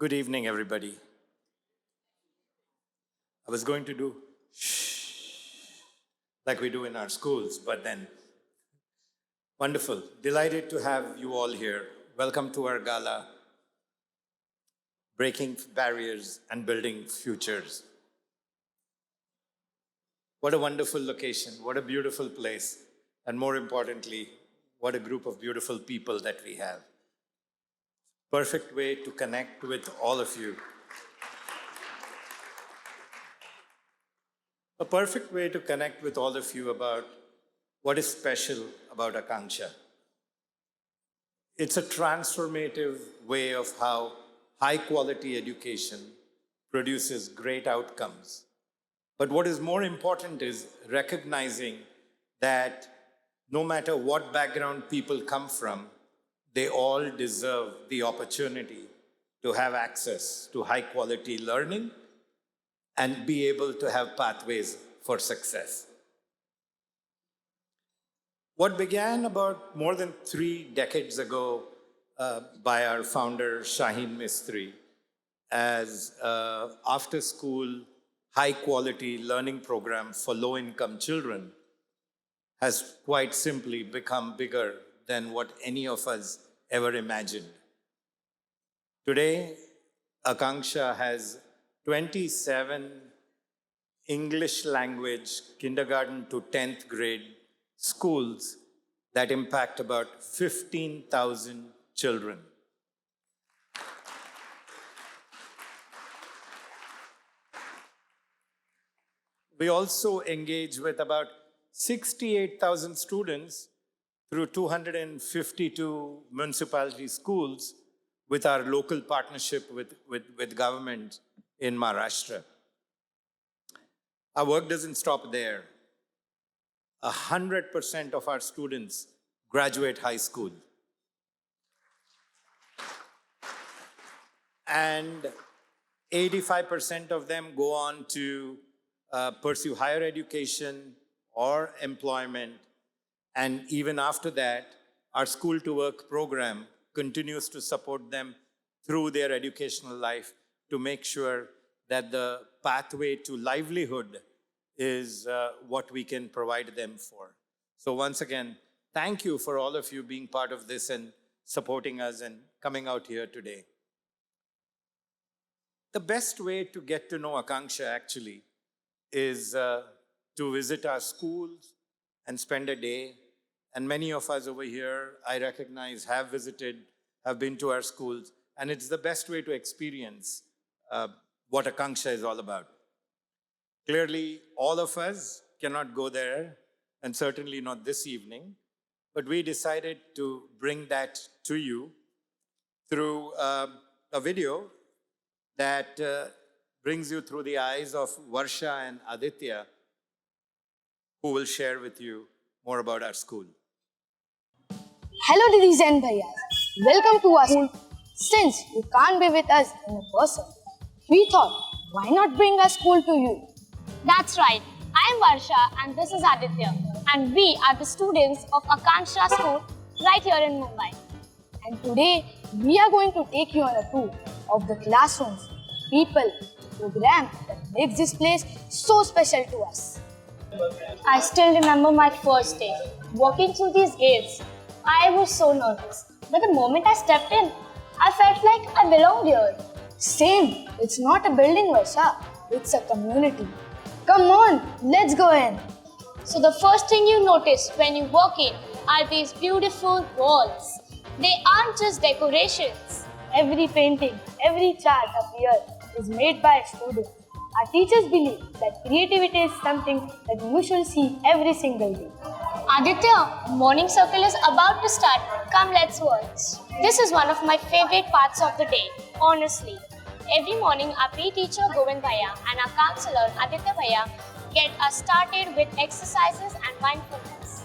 Good evening, everybody. I was going to do shh, like we do in our schools, but then wonderful. Delighted to have you all here. Welcome to our gala, Breaking Barriers and Building Futures. What a wonderful location, what a beautiful place, and more importantly, what a group of beautiful people that we have. Perfect way to connect with all of you. A perfect way to connect with all of you about what is special about Akanksha. It's a transformative way of how high quality education produces great outcomes. But what is more important is recognizing that no matter what background people come from, they all deserve the opportunity to have access to high quality learning and be able to have pathways for success. What began about more than 3 decades ago by our founder, Shaheen Mistry, as after school, high quality learning program for low income children has quite simply become bigger than what any of us ever imagined. Today, Akanksha has 27 English language kindergarten to 10th grade schools that impact about 15,000 children. We also engage with about 68,000 students through 252 municipality schools with our local partnership with government in Maharashtra. Our work doesn't stop there. 100% of our students graduate high school. And 85% of them go on to pursue higher education or employment. And even after that, our School to Work program continues to support them through their educational life to make sure that the pathway to livelihood is what we can provide them for. So once again, thank you for all of you being part of this and supporting us and coming out here today. The best way to get to know Akanksha actually is to visit our schools and spend a day. And many of us over here, I recognize, have visited, have been to our schools, and it's the best way to experience what Akanksha is all about. Clearly, all of us cannot go there, and certainly not this evening, but we decided to bring that to you through a video that brings you through the eyes of Varsha and Aditya, who will share with you more about our school. Hello Didis and Bhaiyas, welcome to our school. Since you can't be with us in person, we thought, why not bring our school to you? That's right. I'm Varsha and this is Aditya. And we are the students of Akanksha School right here in Mumbai. And today, we are going to take you on a tour of the classrooms, people, program that makes this place so special to us. I still remember my first day. Walking through these gates, I was so nervous. But the moment I stepped in, I felt like I belonged here. Same. It's not a building, Varsha. It's a community. Come on, let's go in. So the first thing you notice when you walk in are these beautiful walls. They aren't just decorations. Every painting, every chart up here is made by a student. Our teachers believe that creativity is something that you should see every single day. Aditya, morning circle is about to start. Come, let's watch. This is one of my favorite parts of the day, honestly. Every morning, our PE teacher Govind Bhaiya and our counselor Aditya Bhaiya get us started with exercises and mindfulness.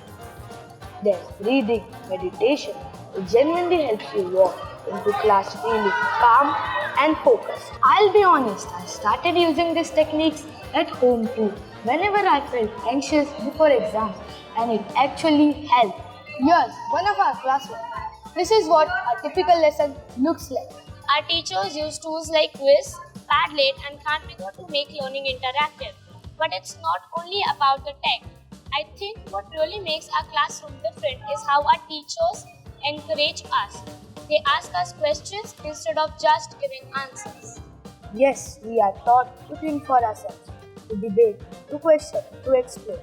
There's breathing, meditation. It genuinely helps you walk into class feeling calm and focused. I'll be honest, I started using these techniques at home too, whenever I felt anxious before exams, and it actually helped. Here's one of our classrooms. This is what a typical lesson looks like. Our teachers use tools like quiz, Padlet, and Canvas to make learning interactive. But it's not only about the tech. I think what really makes our classroom different is how our teachers encourage us. They ask us questions instead of just giving answers. Yes, we are taught to think for ourselves, to debate, to question, to explore.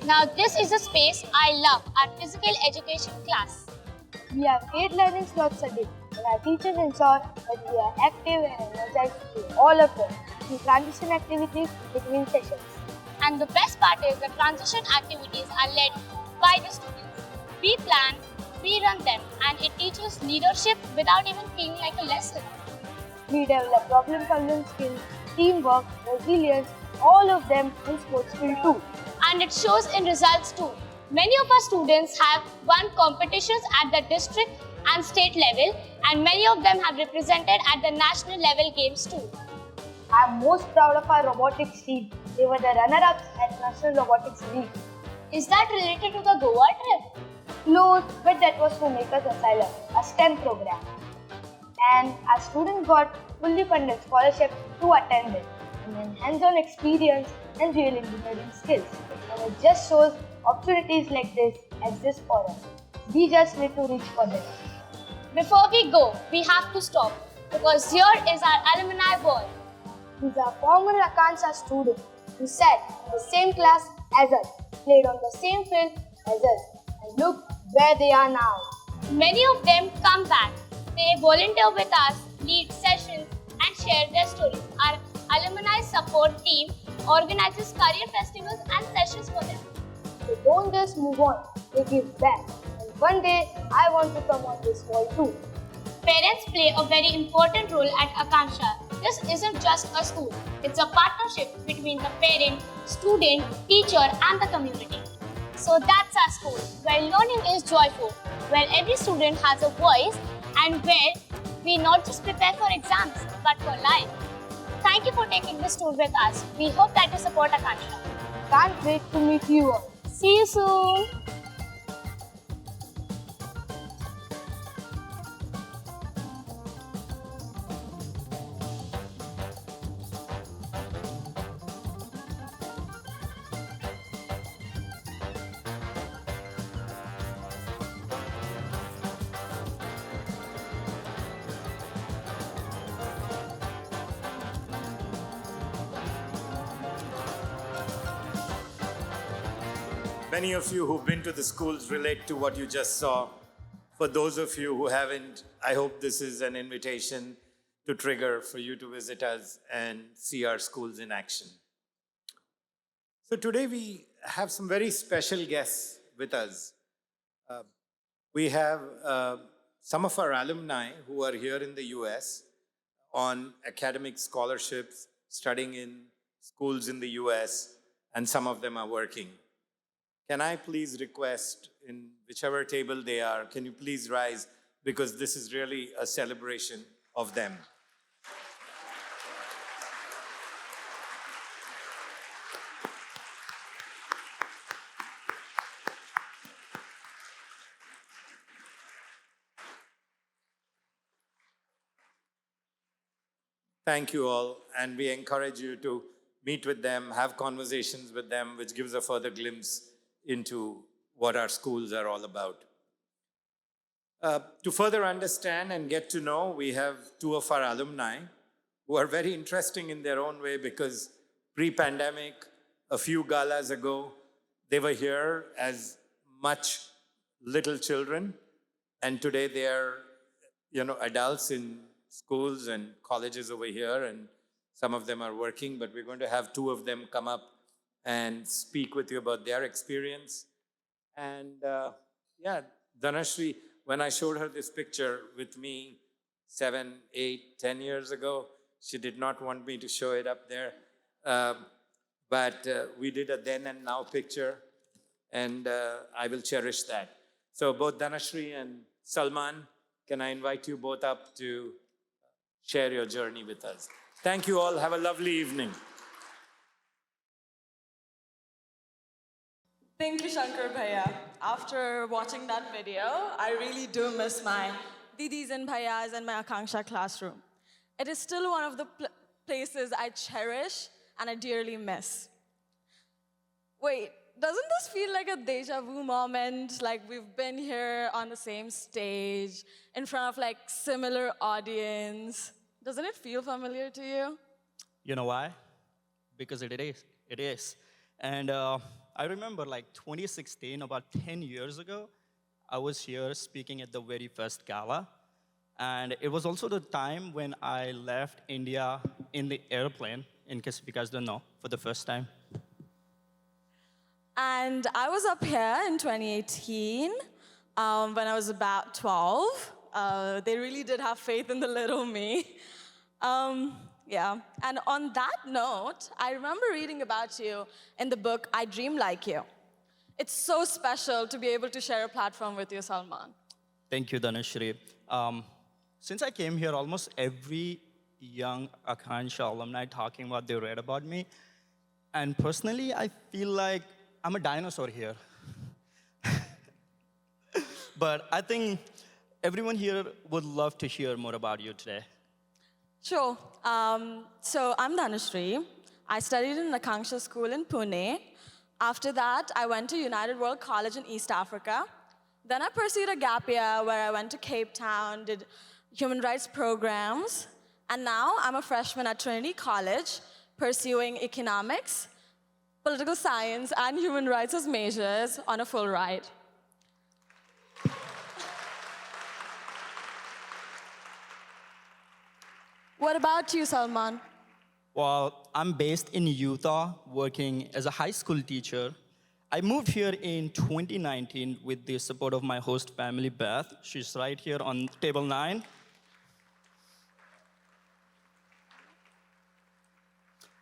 Now, this is a space I love, our physical education class. We have 8 learning slots a day, and our teachers ensure that we are active and energized through all of them, through transition activities between sessions. And the best part is the transition activities are led by the students. We plan, we run them, and it teaches leadership without even feeling like a lesson. We develop problem-solving skills, teamwork, resilience, all of them in sports field too. And it shows in results too. Many of our students have won competitions at the district and state level, and many of them have represented at the national level games too. I'm most proud of our robotics team. They were the runner-ups at National Robotics League. Is that related to the Goa trip? Close, but that was for Makers Asylum, a STEM program. And our students got fully funded scholarships to attend it, and then hands-on experience and real engineering skills. And it just shows opportunities like this exist for us. We just need to reach for them. Before we go, we have to stop because here is our alumni ball. These are former Akansa students who sat in the same class as us, played on the same field as us, and look where they are now. Many of them come back. They volunteer with us, lead sessions, and share their stories. Our alumni support team organizes career festivals and sessions for them. They don't just move on, they give back. And one day, I want to come on this wall too. Parents play a very important role at Akansha. This isn't just a school, it's a partnership between the parent, student, teacher, and the community. So that's our school, where learning is joyful, where every student has a voice, and where we not just prepare for exams, but for life. Thank you for taking this tour with us. We hope that you support Akansha. Can't wait to meet you all. See you soon. Many of you who've been to the schools relate to what you just saw. For those of you who haven't, I hope this is an invitation to trigger for you to visit us and see our schools in action. So today we have some very special guests with us. We have some of our alumni who are here in the US on academic scholarships, studying in schools in the US, and some of them are working. Can I please request, in whichever table they are, can you please rise, because this is really a celebration of them. Thank you all, and we encourage you to meet with them, have conversations with them, which gives a further glimpse into what our schools are all about. To further understand and get to know, we have two of our alumni who are very interesting in their own way, because pre-pandemic, a few galas ago, they were here as much little children, and today they are, adults in schools and colleges over here, and some of them are working, but we're going to have two of them come up and speak with you about their experience. And Dhanashri, when I showed her this picture with me 7, 8, 10 years ago, she did not want me to show it up there. But we did a then and now picture, and I will cherish that. So both Dhanashri and Salman, can I invite you both up to share your journey with us? Thank you all. Have a lovely evening. Thank you, Shankar Bhaiya. After watching that video, I really do miss my Didis and Bhaiyas and my Akanksha classroom. It is still one of the places I cherish and I dearly miss. Wait, doesn't this feel like a deja vu moment? Like we've been here on the same stage, in front of like similar audience. Doesn't it feel familiar to you? You know why? Because it is. It is. And I remember like 2016, about 10 years ago, I was here speaking at the very first gala. And it was also the time when I left India in the airplane, in case you guys don't know, for the first time. And I was up here in 2018 when I was about 12. They really did have faith in the little me. Yeah, and on that note, I remember reading about you in the book, I Dream Like You. It's so special to be able to share a platform with you, Salman. Thank you, Dhanashri. Since I came here, almost every young Akansha alumni talking about they read about me. And personally, I feel like I'm a dinosaur here. But I think everyone here would love to hear more about you today. Sure. So I'm Dhanashri. I studied in Akanksha School in Pune. After that, I went to United World College in East Africa. Then I pursued a gap year where I went to Cape Town, did human rights programs, and now I'm a freshman at Trinity College pursuing economics, political science, and human rights as majors on a full ride. What about you, Salman? Well, I'm based in Utah, working as a high school teacher. I moved here in 2019 with the support of my host family, Beth. She's right here on table 9.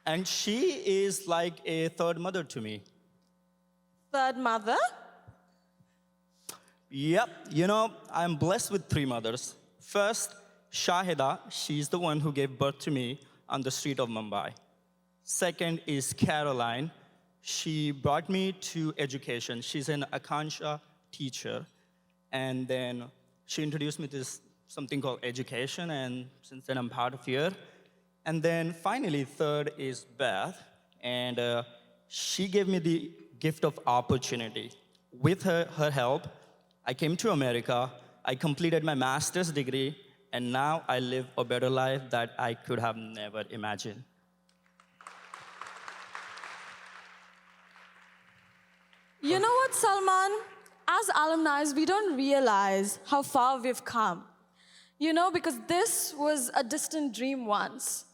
And she is like a third mother to me. Third mother? Yep, I'm blessed with 3 mothers. First, Shahida, she's the one who gave birth to me on the street of Mumbai. Second is Caroline. She brought me to education. She's an Akansha teacher. And then she introduced me to something called education, and since then I'm part of here. And then finally, third is Beth, and she gave me the gift of opportunity. With her help, I came to America, I completed my master's degree, and now I live a better life that I could have never imagined. You know what, Salman? As alumni, we don't realize how far we've come. Because this was a distant dream once.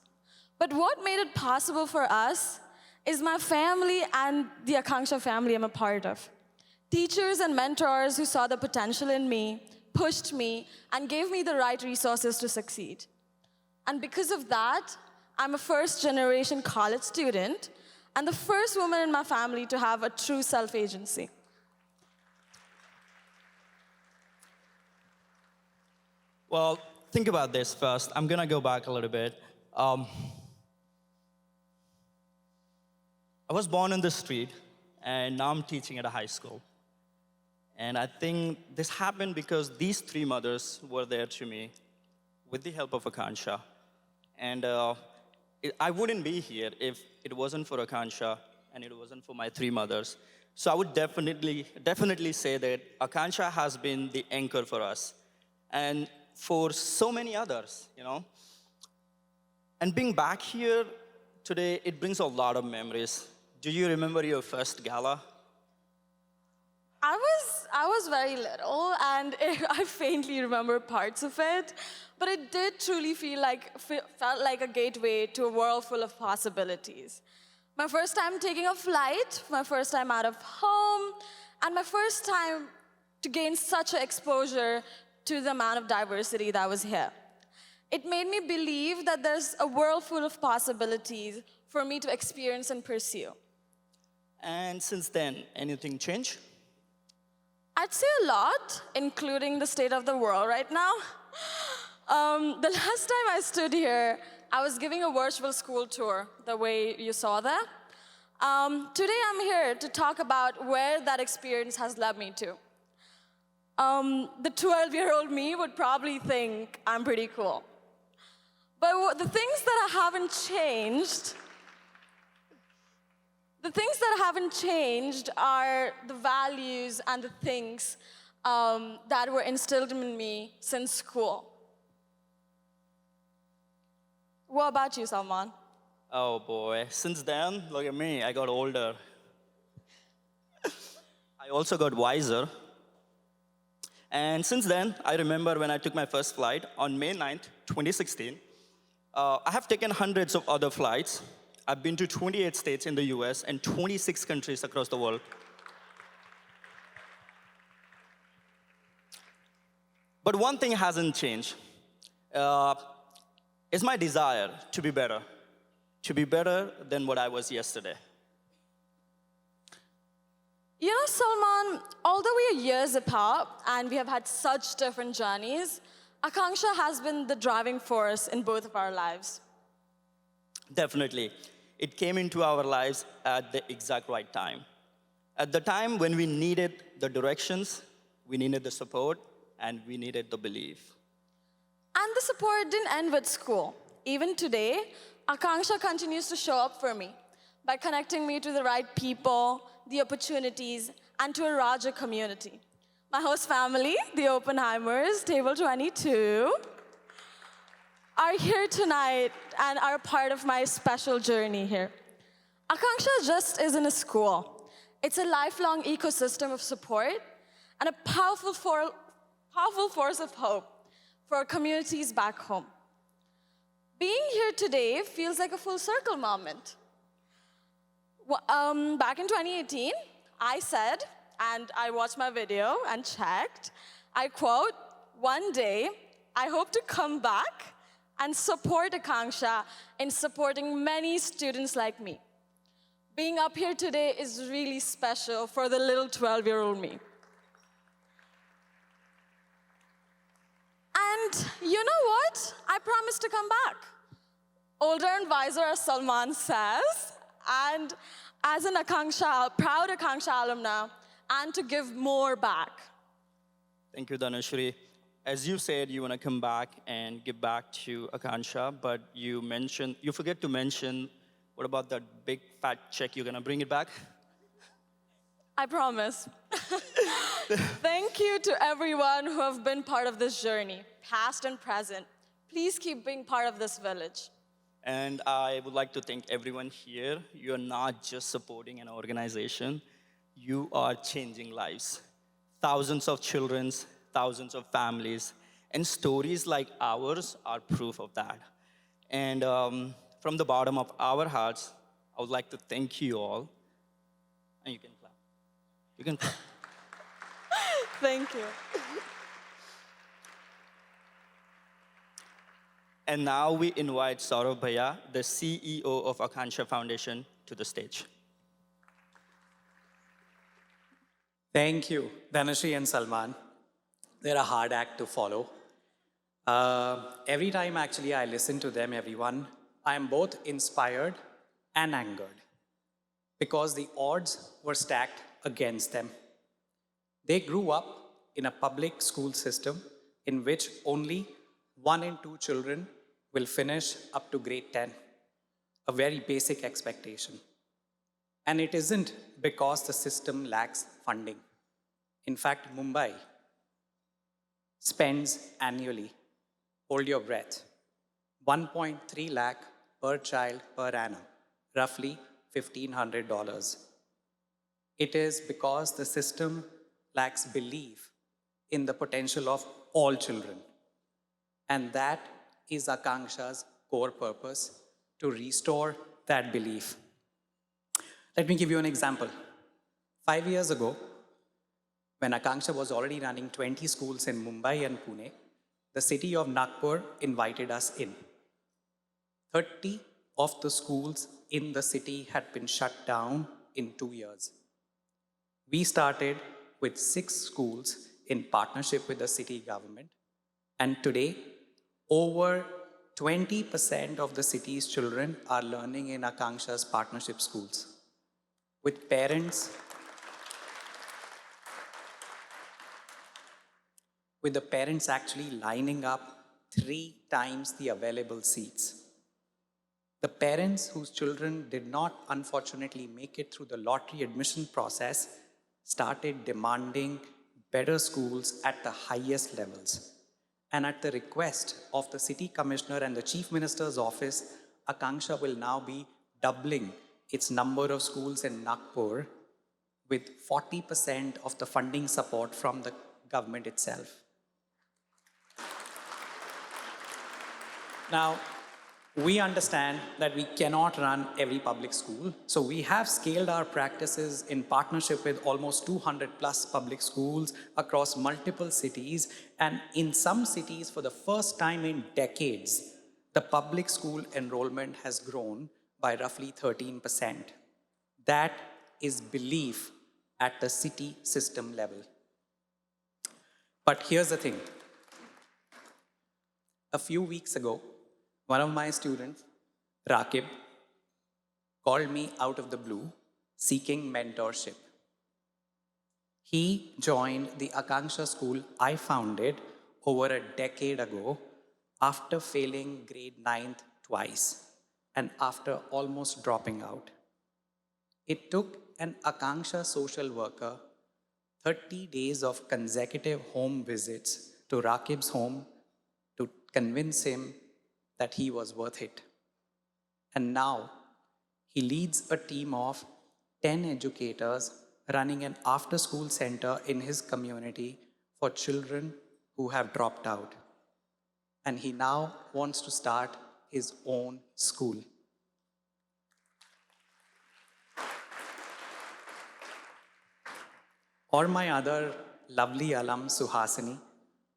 But what made it possible for us is my family and the Akanksha family I'm a part of. Teachers and mentors who saw the potential in me, pushed me, and gave me the right resources to succeed. And because of that, I'm a first-generation college student and the first woman in my family to have a true self-agency. Well, think about this first. I'm gonna go back a little bit. I was born in the street, and now I'm teaching at a high school. And I think this happened because these 3 mothers were there to me with the help of Akansha. And I wouldn't be here if it wasn't for Akansha and it wasn't for my 3 mothers. So I would definitely say that Akansha has been the anchor for us and for so many others, And being back here today, it brings a lot of memories. Do you remember your first gala? I was very little, and I faintly remember parts of it, but it did truly felt like a gateway to a world full of possibilities. My first time taking a flight, my first time out of home, and my first time to gain such an exposure to the amount of diversity that was here. It made me believe that there's a world full of possibilities for me to experience and pursue. And since then, anything changed? I'd say a lot, including the state of the world right now. The last time I stood here, I was giving a virtual school tour, the way you saw there. Today I'm here to talk about where that experience has led me to. the 12-year-old me would probably think I'm pretty cool. But the things that haven't changed, are the values and the things that were instilled in me since school. What about you, Salman? Oh boy, since then, look at me, I got older. I also got wiser. And since then, I remember when I took my first flight on May 9th, 2016. I have taken hundreds of other flights. I've been to 28 states in the US and 26 countries across the world. But one thing hasn't changed. It's my desire to be better than what I was yesterday. You know, Salman, although we are years apart and we have had such different journeys, Akanksha has been the driving force in both of our lives. Definitely. It came into our lives at the exact right time. At the time when we needed the directions, we needed the support, and we needed the belief. And the support didn't end with school. Even today, Akanksha continues to show up for me by connecting me to the right people, the opportunities, and to a larger community. My host family, the Oppenheimers, Table 22, are here tonight and are part of my special journey here. Akanksha just isn't a school. It's a lifelong ecosystem of support and a powerful force of hope for our communities back home. Being here today feels like a full circle moment. Back in 2018, I said, and I watched my video and checked, I quote, "One day, I hope to come back and support Akanksha in supporting many students like me." Being up here today is really special for the little 12-year-old me. And you know what? I promise to come back. Older and wiser, as Salman says, and as an proud Akanksha alumna, and to give more back. Thank you, Dhanashri. As you said, you want to come back and give back to Akanksha, but you forget to mention, what about that big fat check? You're going to bring it back? I promise. Thank you to everyone who have been part of this journey, past and present. Please keep being part of this village. And I would like to thank everyone here. You're not just supporting an organization, you are changing lives. Thousands of children, thousands of families, and stories like ours are proof of that. And from the bottom of our hearts, I would like to thank you all. And you can clap. You can clap. Thank you. And now we invite Saurav Bhaiya, the CEO of Akanksha Foundation, to the stage. Thank you, Dhanashri and Salman. They're a hard act to follow. Every time actually I listen to them, everyone, I am both inspired and angered because the odds were stacked against them. They grew up in a public school system in which only 1 in 2 children will finish up to grade 10, a very basic expectation. And it isn't because the system lacks funding. In fact, Mumbai spends annually, hold your breath, 1.3 lakh per child per annum, roughly $1,500. It is because the system lacks belief in the potential of all children. And that is Akanksha's core purpose, to restore that belief. Let me give you an example. 5 years ago, when Akanksha was already running 20 schools in Mumbai and Pune, the city of Nagpur invited us in. 30 of the schools in the city had been shut down in 2 years. We started with 6 schools in partnership with the city government, and today, over 20% of the city's children are learning in Akanksha's partnership schools, with parents with the parents actually lining up 3 times the available seats. The parents whose children did not unfortunately make it through the lottery admission process started demanding better schools at the highest levels. And at the request of the city commissioner and the chief minister's office, Akanksha will now be doubling its number of schools in Nagpur with 40% of the funding support from the government itself. Now, we understand that we cannot run every public school, so we have scaled our practices in partnership with almost 200 plus public schools across multiple cities, and in some cities, for the first time in decades, the public school enrollment has grown by roughly 13%. That is belief at the city system level. But here's the thing. A few weeks ago, one of my students, Rakib, called me out of the blue seeking mentorship. He joined the Akanksha school I founded over a decade ago after failing grade 9th twice and after almost dropping out. It took an Akanksha social worker 30 days of consecutive home visits to Rakib's home to convince him that he was worth it. And now he leads a team of 10 educators running an after-school center in his community for children who have dropped out. And he now wants to start his own school. Or my other lovely alum, Suhasini,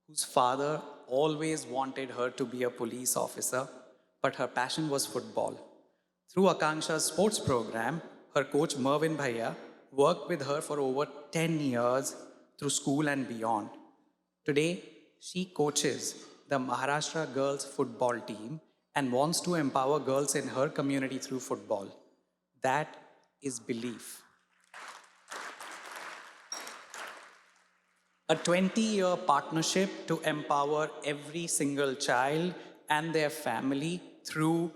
whose father always wanted her to be a police officer, but her passion was football. Through Akanksha's sports program, her coach Mervin Bhaiya worked with her for over 10 years through school and beyond. Today, she coaches the Maharashtra girls football team and wants to empower girls in her community through football. That is belief. A 20-year partnership to empower every single child and their family through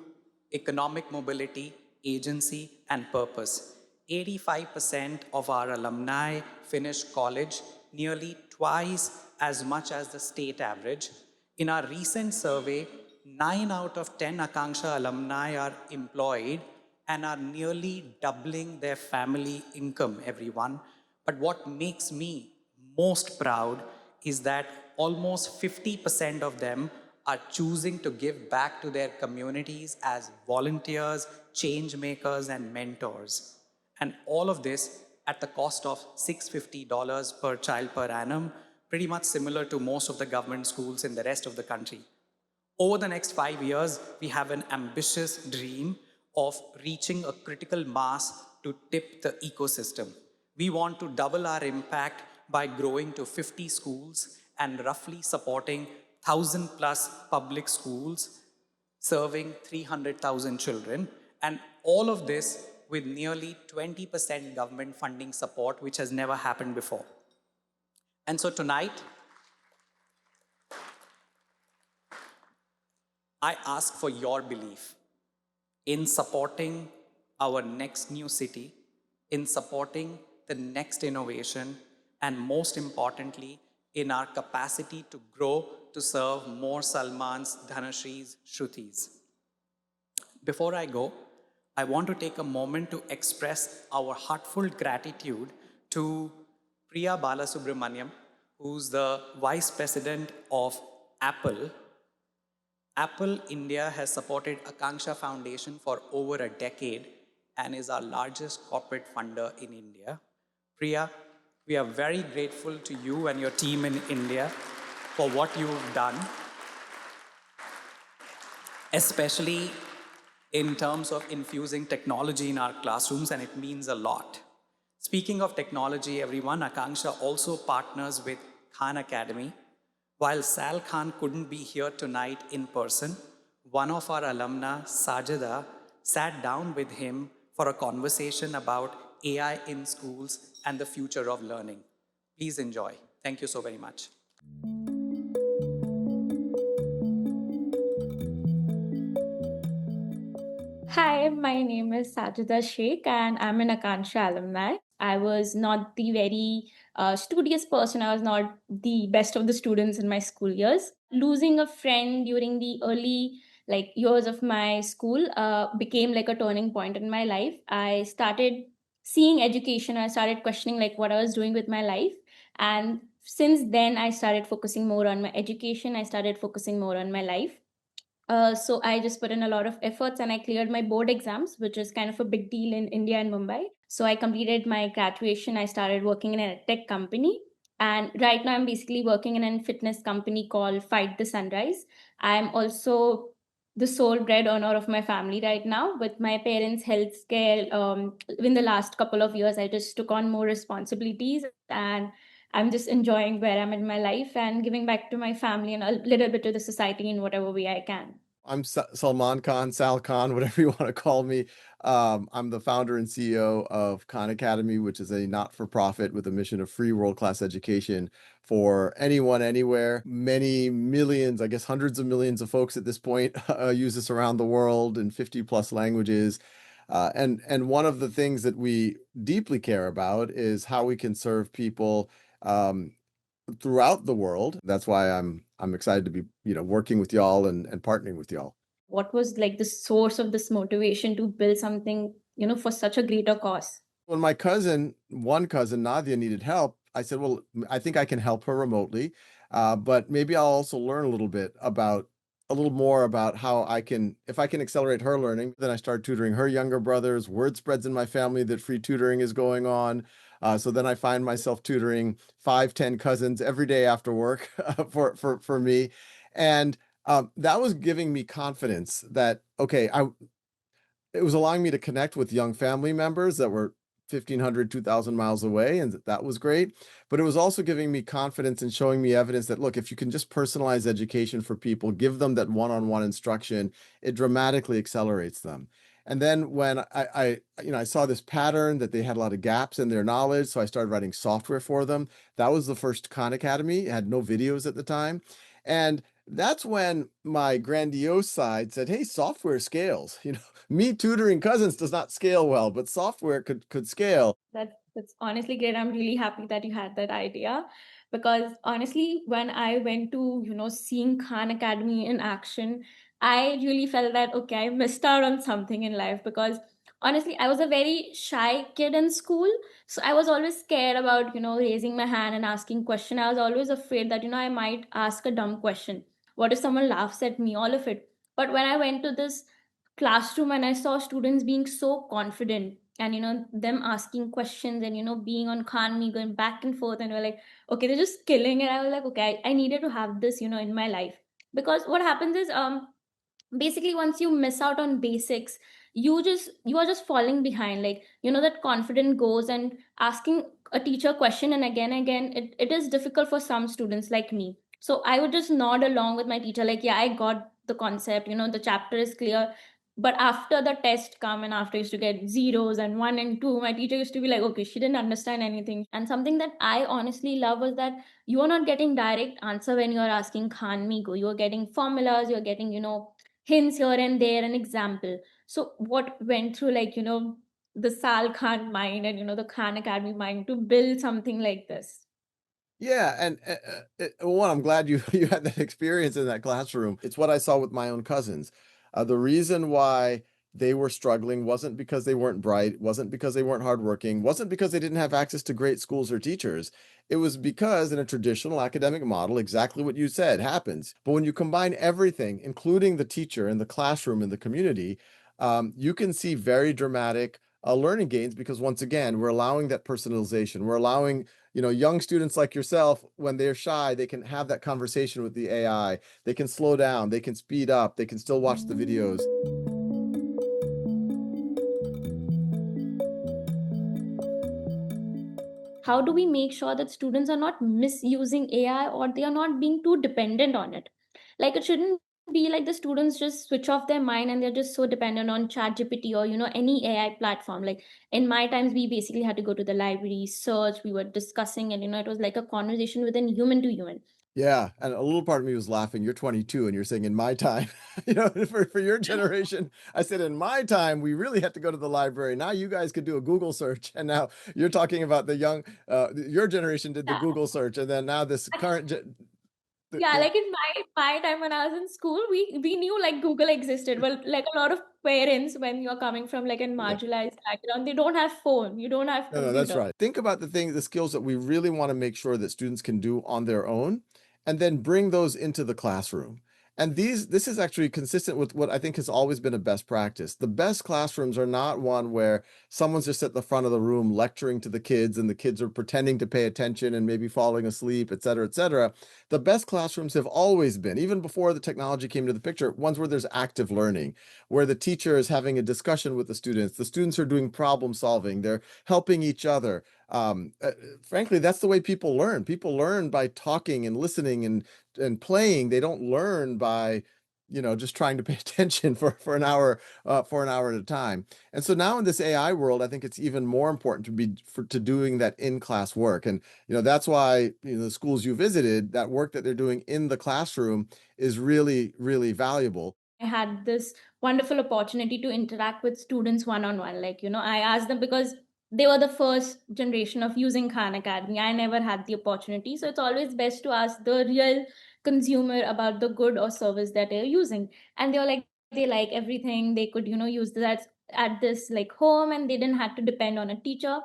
economic mobility, agency, and purpose. 85% of our alumni finish college, nearly twice as much as the state average. In our recent survey, 9 out of 10 Akanksha alumni are employed and are nearly doubling their family income, everyone. But what makes me most proud is that almost 50% of them are choosing to give back to their communities as volunteers, change makers, and mentors. And all of this at the cost of $650 per child per annum, pretty much similar to most of the government schools in the rest of the country. Over the next 5 years, we have an ambitious dream of reaching a critical mass to tip the ecosystem. We want to double our impact by growing to 50 schools and roughly supporting 1,000 plus public schools, serving 300,000 children, and all of this with nearly 20% government funding support, which has never happened before. And so tonight, I ask for your belief in supporting our next new city, in supporting the next innovation, and most importantly, in our capacity to grow to serve more Salmans, Dhanashris, Shrutis. Before I go, I want to take a moment to express our heartfelt gratitude to Priya Balasubramaniam, who's the Vice President of Apple. Apple India has supported Akanksha Foundation for over a decade and is our largest corporate funder in India. Priya, we are very grateful to you and your team in India for what you've done, especially in terms of infusing technology in our classrooms, and it means a lot. Speaking of technology, everyone, Akanksha also partners with Khan Academy. While Sal Khan couldn't be here tonight in person, one of our alumna, Sajida, sat down with him for a conversation about AI in schools and the future of learning. Please enjoy. Thank you so very much. Hi, my name is Sajida Sheikh, and I'm an Akansha alumni. I was not the very studious person. I was not the best of the students in my school years. Losing a friend during the early years of my school became like a turning point in my life. I started seeing education. I started questioning like what I was doing with my life, and since then I started focusing more on my education. I started focusing more on my life. So I just put in a lot of efforts and I cleared my board exams, which is kind of a big deal in India and Mumbai. So I completed my graduation. I started working in a tech company. And right now I'm basically working in a fitness company called Fight the Sunrise. I'm also the sole bread earner of my family right now. With my parents' health care, in the last couple of years, I just took on more responsibilities and I'm just enjoying where I'm in my life and giving back to my family and a little bit to the society in whatever way I can. I'm Salman Khan, Sal Khan, whatever you want to call me. I'm the founder and CEO of Khan Academy, which is a not-for-profit with a mission of free world-class education for anyone, anywhere. Many millions, I guess hundreds of millions of folks at this point use this around the world in 50 plus languages. And one of the things that we deeply care about is how we can serve people um, throughout the world. That's why I'm excited to be, working with y'all and partnering with y'all. What was like the source of this motivation to build something, for such a greater cause? When my one cousin, Nadia, needed help, I said, well, I think I can help her remotely, but maybe I'll also learn a little more about how if I can accelerate her learning. Then I started tutoring her younger brothers. Word spreads in my family that free tutoring is going on. So then I find myself tutoring 5, 10 cousins every day after work for me. And that was giving me confidence that, okay, it was allowing me to connect with young family members that were 1,500, 2,000 miles away, and that was great. But it was also giving me confidence and showing me evidence that, look, if you can just personalize education for people, give them that one-on-one instruction, it dramatically accelerates them. And then when I saw this pattern that they had a lot of gaps in their knowledge, so I started writing software for them. That was the first Khan Academy. It had no videos at the time. And that's when my grandiose side said, hey, software scales. Me tutoring cousins does not scale well, but software could scale. That's honestly great. I'm really happy that you had that idea because honestly, when I went to, seeing Khan Academy in action, I really felt that, okay, I missed out on something in life because honestly, I was a very shy kid in school. So I was always scared about, raising my hand and asking question. I was always afraid that, I might ask a dumb question. What if someone laughs at me? All of it. But when I went to this classroom and I saw students being so confident and them asking questions and being on Khanmi going back and forth and we're like, okay, they're just killing it. I was like, okay, I needed to have this in my life because what happens is basically once you miss out on basics you are just falling behind, like that confidence goes and asking a teacher question and again it is difficult for some students like me. So I would just nod along with my teacher like, yeah, I got the concept, the chapter is clear. But after the test come and after I used to get zeros and one and two, my teacher used to be like, okay, she didn't understand anything. And something that I honestly love was that you are not getting direct answer when you are asking Khan Migo. You are getting formulas, you're getting, hints here and there, an example. So what went through like, the Sal Khan mind and, the Khan Academy mind to build something like this? Yeah, and one, I'm glad you you had that experience in that classroom. It's what I saw with my own cousins. The reason why they were struggling wasn't because they weren't bright, wasn't because they weren't hardworking, wasn't because they didn't have access to great schools or teachers. It was because in a traditional academic model, exactly what you said happens. But when you combine everything, including the teacher and the classroom and the community, you can see very dramatic learning gains because once again, we're allowing that personalization. We're allowing young students like yourself, when they're shy, they can have that conversation with the AI. They can slow down, they can speed up, they can still watch the videos. How do we make sure that students are not misusing AI or they are not being too dependent on it? Like it shouldn't be like the students just switch off their mind and they're just so dependent on ChatGPT or any AI platform. Like in my times, we basically had to go to the library, search, we were discussing, and it was like a conversation within human to human. Yeah, and a little part of me was laughing. You're 22 and you're saying in my time, you know, for your generation, I said in my time we really had to go to the library. Now you guys could do a Google search, and now you're talking about the young, your generation did the Yeah. Google search, and then now this current, Yeah, like in my time when I was in school, we knew like Google existed. Well, like a lot of parents, when you're coming from like a yeah. marginalized background, they don't have phone, you don't have No, no, that's computer. right. Think about the skills that we really want to make sure that students can do on their own, and then bring those into the classroom. And this is actually consistent with what I think has always been a best practice. The best classrooms are not one where someone's just at the front of the room lecturing to the kids and the kids are pretending to pay attention and maybe falling asleep, et cetera, et cetera. The best classrooms have always been, even before the technology came into the picture, ones where there's active learning, where the teacher is having a discussion with the students are doing problem solving, they're helping each other. Frankly, that's the way people learn. People learn by talking and listening and playing. They don't learn by, you know, just trying to pay attention for an hour at a time. And so now in this AI world, I think it's even more important to doing that in-class work. And you know, that's why, you know, the schools you visited, that work that they're doing in the classroom is really, really valuable. I had this wonderful opportunity to interact with students one on one. Like, I asked them because they were the first generation of using Khan Academy. I never had the opportunity. So it's always best to ask the real consumer about the good or service that they're using. And they were like, they like everything. They could, use that at this like home, and they didn't have to depend on a teacher.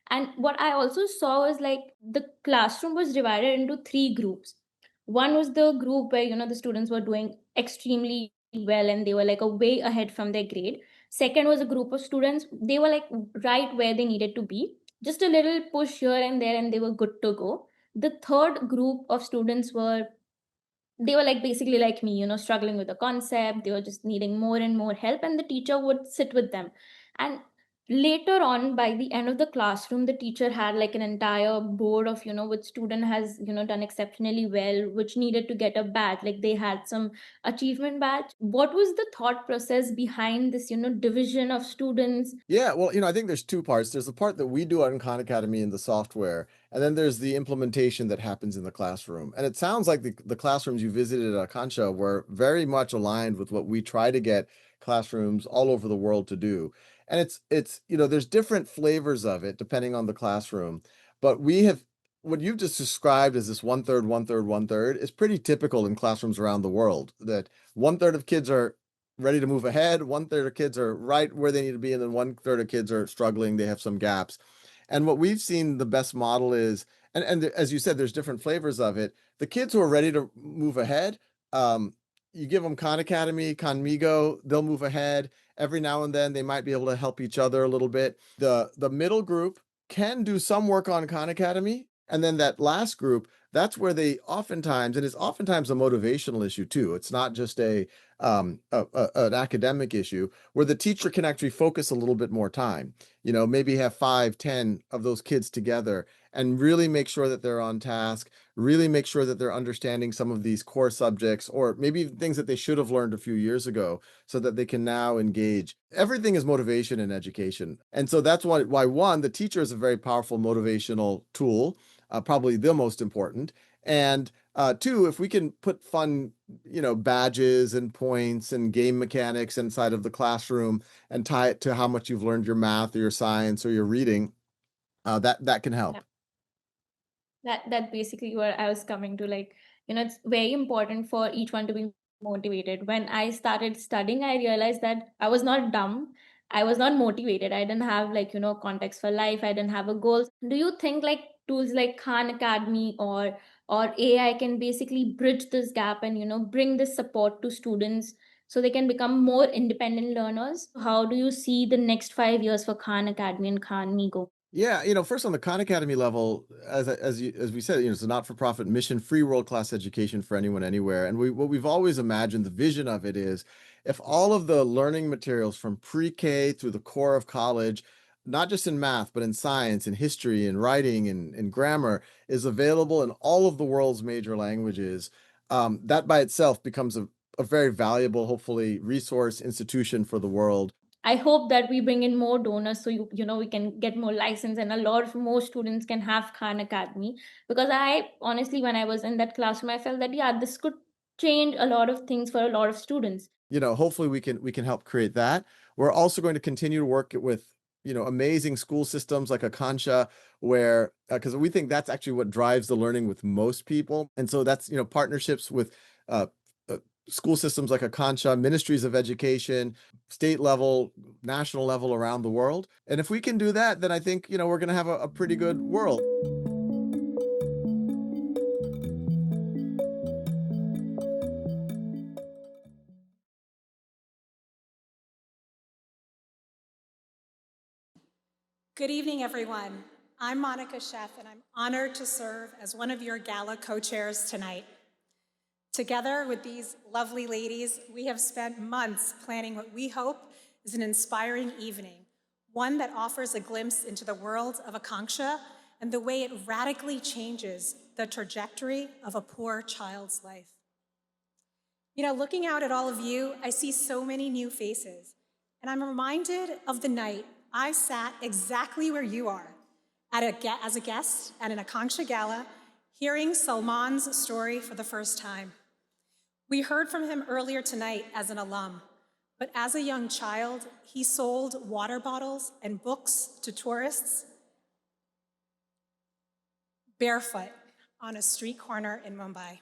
And what I also saw was like the classroom was divided into three groups. One was the group where, the students were doing extremely well and they were like a way ahead from their grade. Second was a group of students, they were like right where they needed to be, just a little push here and there, and they were good to go. The third group of students were, they were like basically like me, struggling with the concept. They were just needing more and more help, and the teacher would sit with them. And later on, by the end of the classroom, the teacher had like an entire board of, which student has, done exceptionally well, which needed to get a badge. Like they had some achievement badge. What was the thought process behind this, division of students? Yeah, well, you know, I think there's two parts. There's the part that we do on Khan Academy in the software, and then there's the implementation that happens in the classroom. And it sounds like the classrooms you visited at Akansha were very much aligned with what we try to get classrooms all over the world to do. And it's, you know, there's different flavors of it depending on the classroom. But we have what you've just described as this one third, one third, one third is pretty typical in classrooms around the world. That one third of kids are ready to move ahead. One third of kids are right where they need to be, and then one third of kids are struggling. They have some gaps. And what we've seen the best model is, and as you said, there's different flavors of it. The kids who are ready to move ahead, you give them Khan Academy, Conmigo, they'll move ahead. Every now and then they might be able to help each other a little bit. The middle group can do some work on Khan Academy. And then that last group, that's where they oftentimes, and it's oftentimes a motivational issue too. It's not just an academic issue where the teacher can actually focus a little bit more time, you know, maybe have 5, 10 of those kids together and really make sure that they're on task, really make sure that they're understanding some of these core subjects, or maybe even things that they should have learned a few years ago so that they can now engage. Everything is motivation in education. And so that's why one, the teacher is a very powerful motivational tool, probably the most important. And two, if we can put fun, you know, badges and points and game mechanics inside of the classroom and tie it to how much you've learned your math or your science or your reading, that can help. That basically where I was coming to. Like, it's very important for each one to be motivated. When I started studying, I realized that I was not dumb. I was not motivated. I didn't have like, context for life. I didn't have a goal. Do you think like tools like Khan Academy or AI can basically bridge this gap and, bring this support to students so they can become more independent learners? How do you see the next 5 years for Khan Academy and Khan Migo? Yeah, you know, first on the Khan Academy level, as we said, you know, it's a not-for-profit mission-free world-class education for anyone, anywhere. And what we've always imagined, the vision of it is, if all of the learning materials from pre-K through the core of college, not just in math, but in science, in history, in writing, and grammar, is available in all of the world's major languages, that by itself becomes a very valuable, hopefully, resource institution for the world. I hope that we bring in more donors so we can get more license and a lot of more students can have Khan Academy. Because I honestly, when I was in that classroom, I felt that yeah, this could change a lot of things for a lot of students. Hopefully we can help create that. We're also going to continue to work with amazing school systems like Akansha, where because we think that's actually what drives the learning with most people, and so that's partnerships with uh, uh, school systems like Akansha, ministries of education, state level, national level around the world. And if we can do that, then I think we're going to have a pretty good world. Good evening, everyone. I'm Monica Sheff, and I'm honored to serve as one of your Gala co-chairs tonight. Together with these lovely ladies, we have spent months planning what we hope is an inspiring evening, one that offers a glimpse into the world of Akanksha and the way it radically changes the trajectory of a poor child's life. Looking out at all of you, I see so many new faces, and I'm reminded of the night I sat exactly where you are, as a guest at an Akanksha Gala, hearing Salman's story for the first time. We heard from him earlier tonight as an alum, but as a young child, he sold water bottles and books to tourists barefoot on a street corner in Mumbai.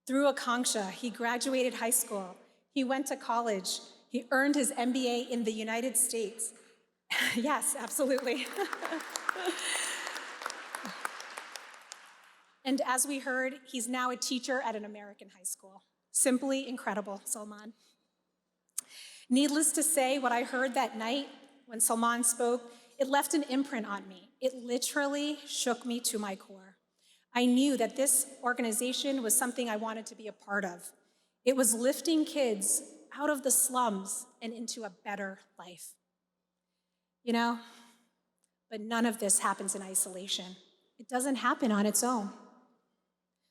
Through Akanksha, he graduated high school, he went to college, he earned his MBA in the United States. Yes, absolutely. And as we heard, he's now a teacher at an American high school. Simply incredible, Salman. Needless to say, what I heard that night when Salman spoke, it left an imprint on me. It literally shook me to my core. I knew that this organization was something I wanted to be a part of. It was lifting kids out of the slums and into a better life. But none of this happens in isolation. It doesn't happen on its own.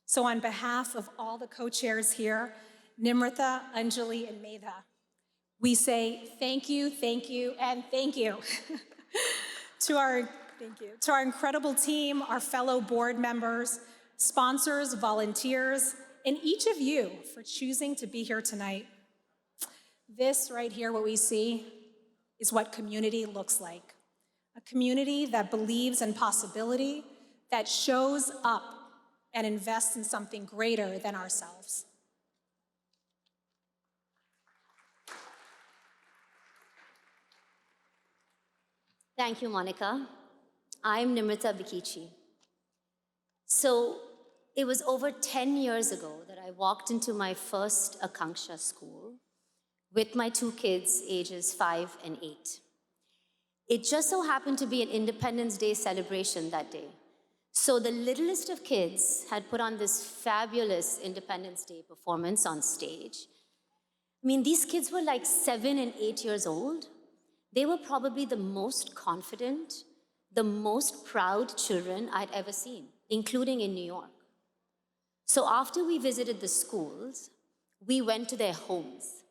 So on behalf of all the co-chairs here, Nimrata, Anjali, and Medha, we say thank you, and thank you to our incredible team, our fellow board members, sponsors, volunteers, and each of you for choosing to be here tonight. This right here, what we see, is what community looks like. A community that believes in possibility, that shows up and invests in something greater than ourselves. Thank you, Monica. I'm Nimrata Bikichi. So it was over 10 years ago that I walked into my first Akanksha school with my two kids, ages 5 and 8. It just so happened to be an Independence Day celebration that day. So the littlest of kids had put on this fabulous Independence Day performance on stage. I mean, these kids were like 7 and 8 years old. They were probably the most confident, the most proud children I'd ever seen, including in New York. So after we visited the schools, we went to their homes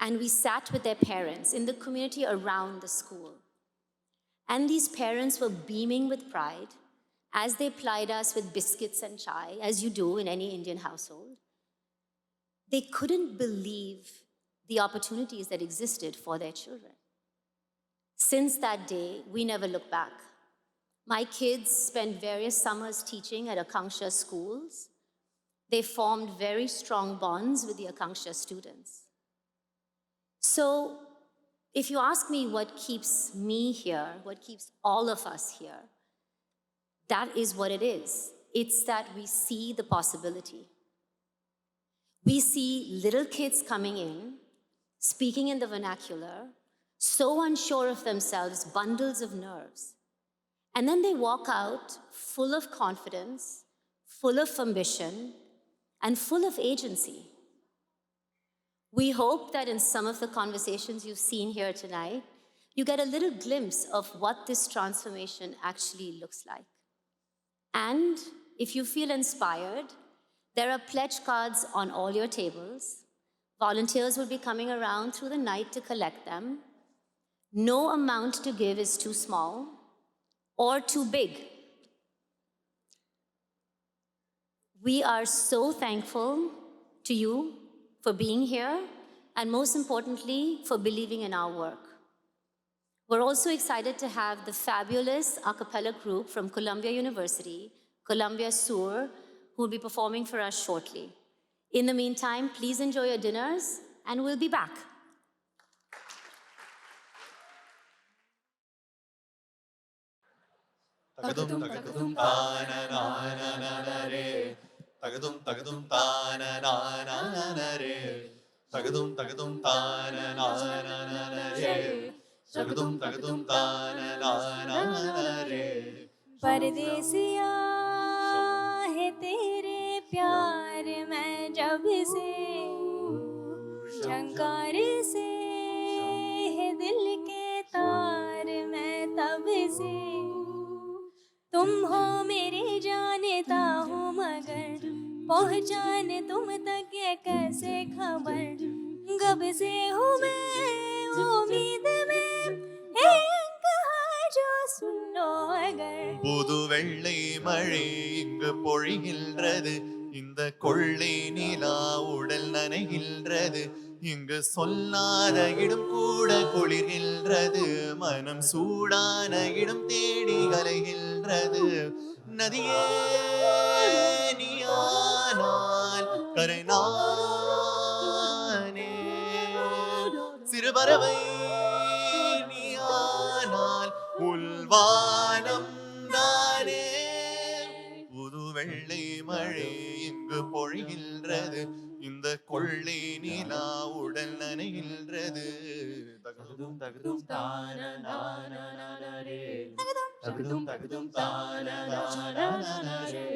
and we sat with their parents in the community around the school. And these parents were beaming with pride as they plied us with biscuits and chai, as you do in any Indian household. They couldn't believe the opportunities that existed for their children. Since that day, we never looked back. My kids spent various summers teaching at Akanksha schools. They formed very strong bonds with the Akanksha students. So, if you ask me what keeps me here, what keeps all of us here, that is what it is. It's that we see the possibility. We see little kids coming in, speaking in the vernacular, so unsure of themselves, bundles of nerves. And then they walk out full of confidence, full of ambition, and full of agency. We hope that in some of the conversations you've seen here tonight, you get a little glimpse of what this transformation actually looks like. And if you feel inspired, there are pledge cards on all your tables. Volunteers will be coming around through the night to collect them. No amount to give is too small or too big. We are so thankful to you for being here and most importantly, for believing in our work. We're also excited to have the fabulous a cappella group from Columbia University, Columbia Sur, who will be performing for us shortly. In the meantime, please enjoy your dinners and we'll be back. Tagadum tagadum ta na na na na na re. Tagadum tagadum ta na na na na na re. Tagadum tagadum ta na na na na na re. Tagadum tagadum ta na na na na re. परदेसिया है तेरे प्यार मैं जब से झंकार से है दिल के तार मैं तब से तुम हो मेरे जानता हूँ मगर पहुँचाने तुम तक ये कैसे खबर कब से हूँ मैं उम्मीद में हे कहा जो सुनो अगर புது வெள்ளை மழை இங்கு பொழிகின்றது இந்த கொள்ளை நிலா உடல் நனைகின்றது இங்கு சொல்லாத இடம் கூட குளிர்கின்றது மனம் சூடான இடம் தேடி அலைகின்றது நதியே நீயானால் கரை நானே சிறுபறவை நீயானால் உள்வானம் நானே புது வெள்ளை மழை இங்கு பொழிகின்றது இந்த கொள்ளை நிலா உடல் நனைகின்றது தகதும் தகதும் தான நான நானரே தகதும் தகதும் தான நான நானரே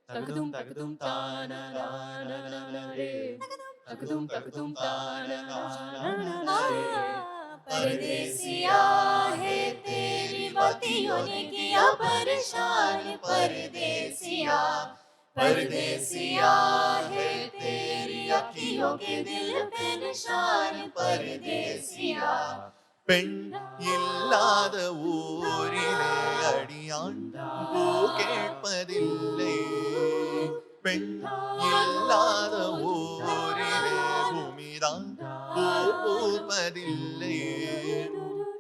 தகதும் தகதும் தான நான நானரே தகதும் தகதும் தான நான நானரே परदेसिया है तेरी बातियों ने किया परेशान परदेसिया परदेसिया है तेरी अखियों के दिल पे निशान परदेसिया பெண் இல்லாத ஊரிலே அடியான் பூ கேட்பதில்லை பெண் இல்லாத ஊரிலே பூமிதான் பூ பூப்பதில்லை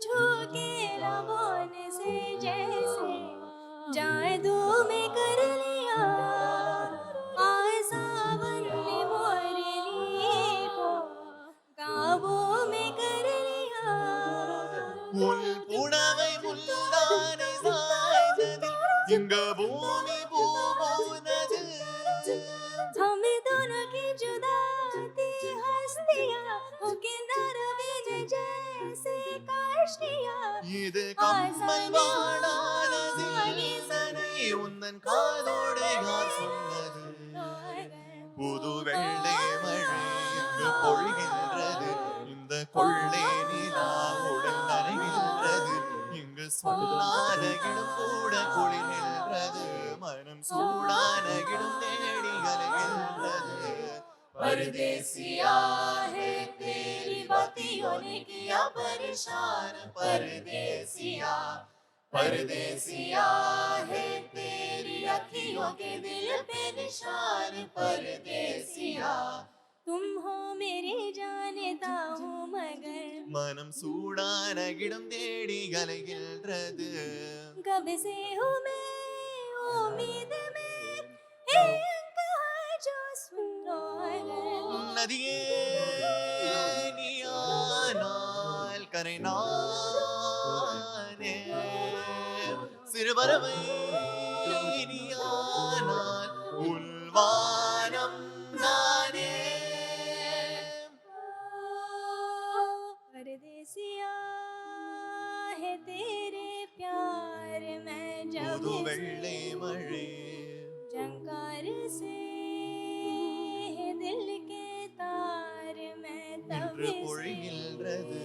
झुके लबों से जैसे जादू में कर लिया सावन ने मोरली को काबू में कर लिया உன் புடவை முந்தானை சாய்ந்ததில் இங்க பூமி பூவுனது हमें दोनों की जुदाती हस्तियां हो किनारा बीज जैसे काशनियां இது கம்மல் வாடாத சீசனை உந்தன் காதோடு யார் சொன்னது புது வெள்ளை மழை இங்கு பொழிகின்றது இந்த கொள்ளை நிலா உடல் நனைகின்றது இங்கு சொல்லாத இடம் கூட குளிர்கின்றது மனம் சூடான இடம் தேடி அலைகின்றது परदेसिया है तेरी बातियों ने किया परेशान परदेसिया परदेसिया है तेरी अखियों के दिल पे निशान परदेसिया तुम हो मेरे जानता हूँ मगर மனம் சூடான இடம் தேடி அலைகின்றது कब से हूँ मैं उम्मीद में हे कहा जो सुनो अगर நதியே நீயானால் கரை நானே சிறுபறவை நீயானால் உள்வானம் நானே परदेसिया है तेरे प्यार मैं जब புது வெள்ளை மழை झंकार से है दिल के तार मैं तब இன்று से பொழிகின்றது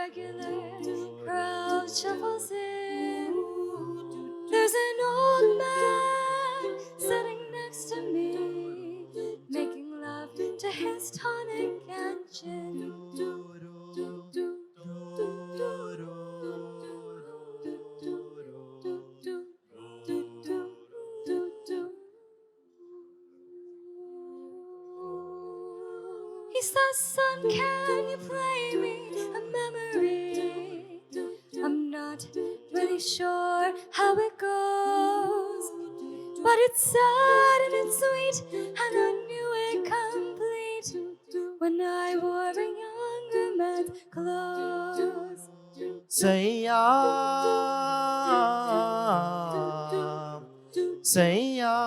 regular crowd shuffles in. There's an old man sitting next to me, making love to his tonic and gin. He says, son, can you play me a memory? I'm not really sure how it goes, but it's sad and it's sweet, and I knew it complete when I wore a younger man's clothes. Saiya, Saiya,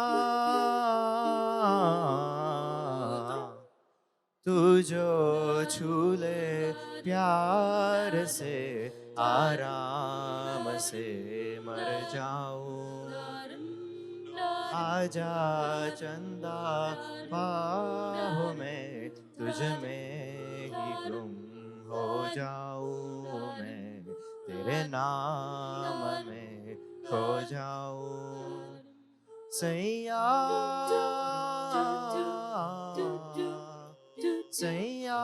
तू जो छू ले प्यार से आराम से मर जाऊं आजा चंदा बाहों में तुझ में ही गुम हो जाऊं मैं तेरे नाम में खो जाऊं सैया सैया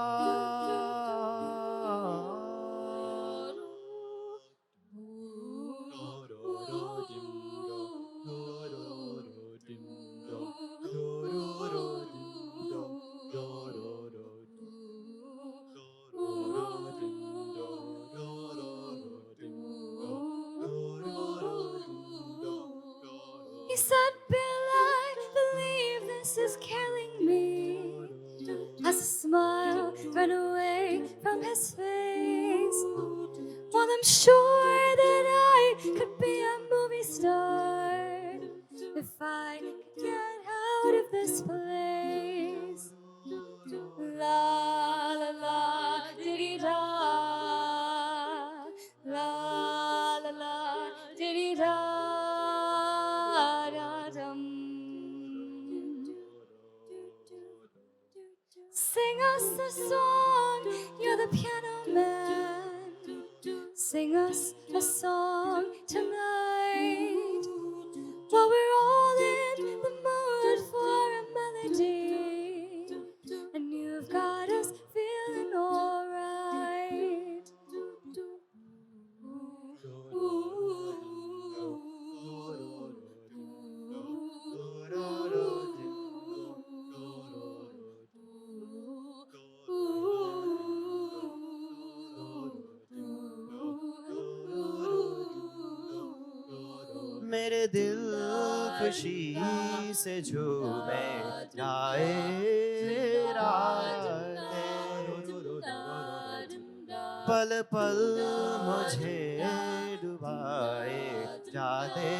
He said, Bill, I believe this is killing me. As a smile ran away from his face, while I'm sure that I could be a movie star if I could get out of this place. La la la, diddy da, la la la, diddy da, da dum. Sing us a song, you're the piano man. Sing us a song tonight, while we're all in the mood for a melody, and you've got us feeling alright. मेरे दिल खुशी से झूमे जाए रातें पल पल मुझे डुबाए जाते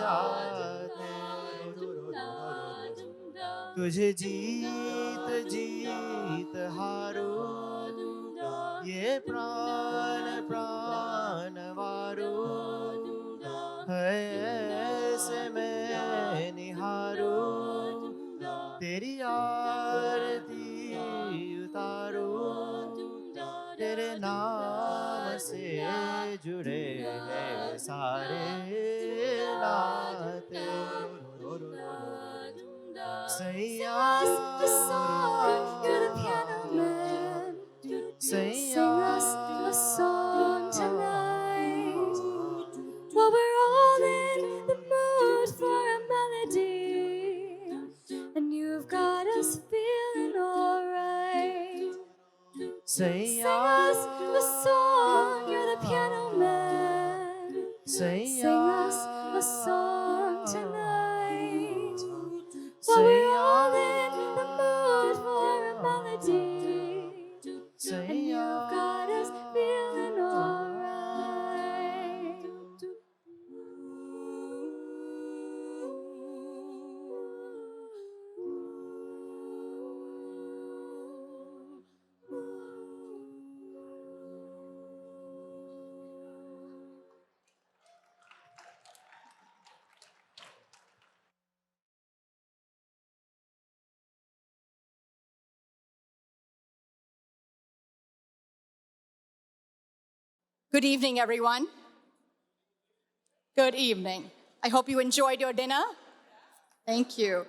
जाते तुझे जीत जीत हारूं ये प्राण प्राण वारूं है ऐसे मैं निहारूं तेरी आरती उतारूं तेरे नाम से जुड़े हैं सारे नाते सैया You're the piano man. Sing us a song tonight, while we're all in the mood for a melody, and you've got us feeling alright. Sing us a song, you're the piano man. Sing us a song tonight, while we're all in the mood for a melody, and you've got us feeling alright. Good evening, everyone. Good evening. I hope you enjoyed your dinner. Thank you.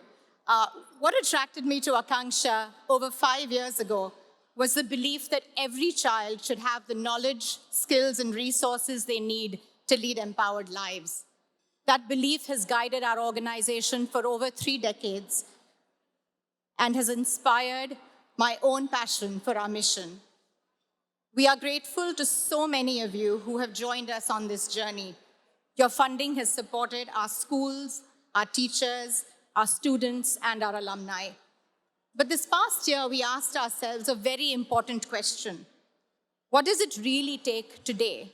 What attracted me to Akanksha over 5 years ago was the belief that every child should have the knowledge, skills, and resources they need to lead empowered lives. That belief has guided our organization for over 3 decades and has inspired my own passion for our mission. We are grateful to so many of you who have joined us on this journey. Your funding has supported our schools, our teachers, our students, and our alumni. But this past year, we asked ourselves a very important question. What does it really take today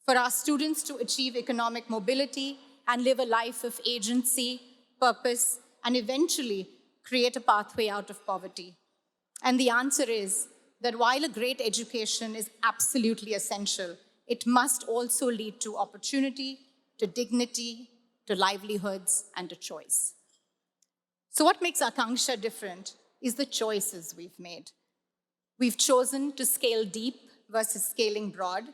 for our students to achieve economic mobility and live a life of agency, purpose, and eventually create a pathway out of poverty? And the answer is that while a great education is absolutely essential, it must also lead to opportunity, to dignity, to livelihoods, and to choice. So what makes Akanksha different is the choices we've made. We've chosen to scale deep versus scaling broad.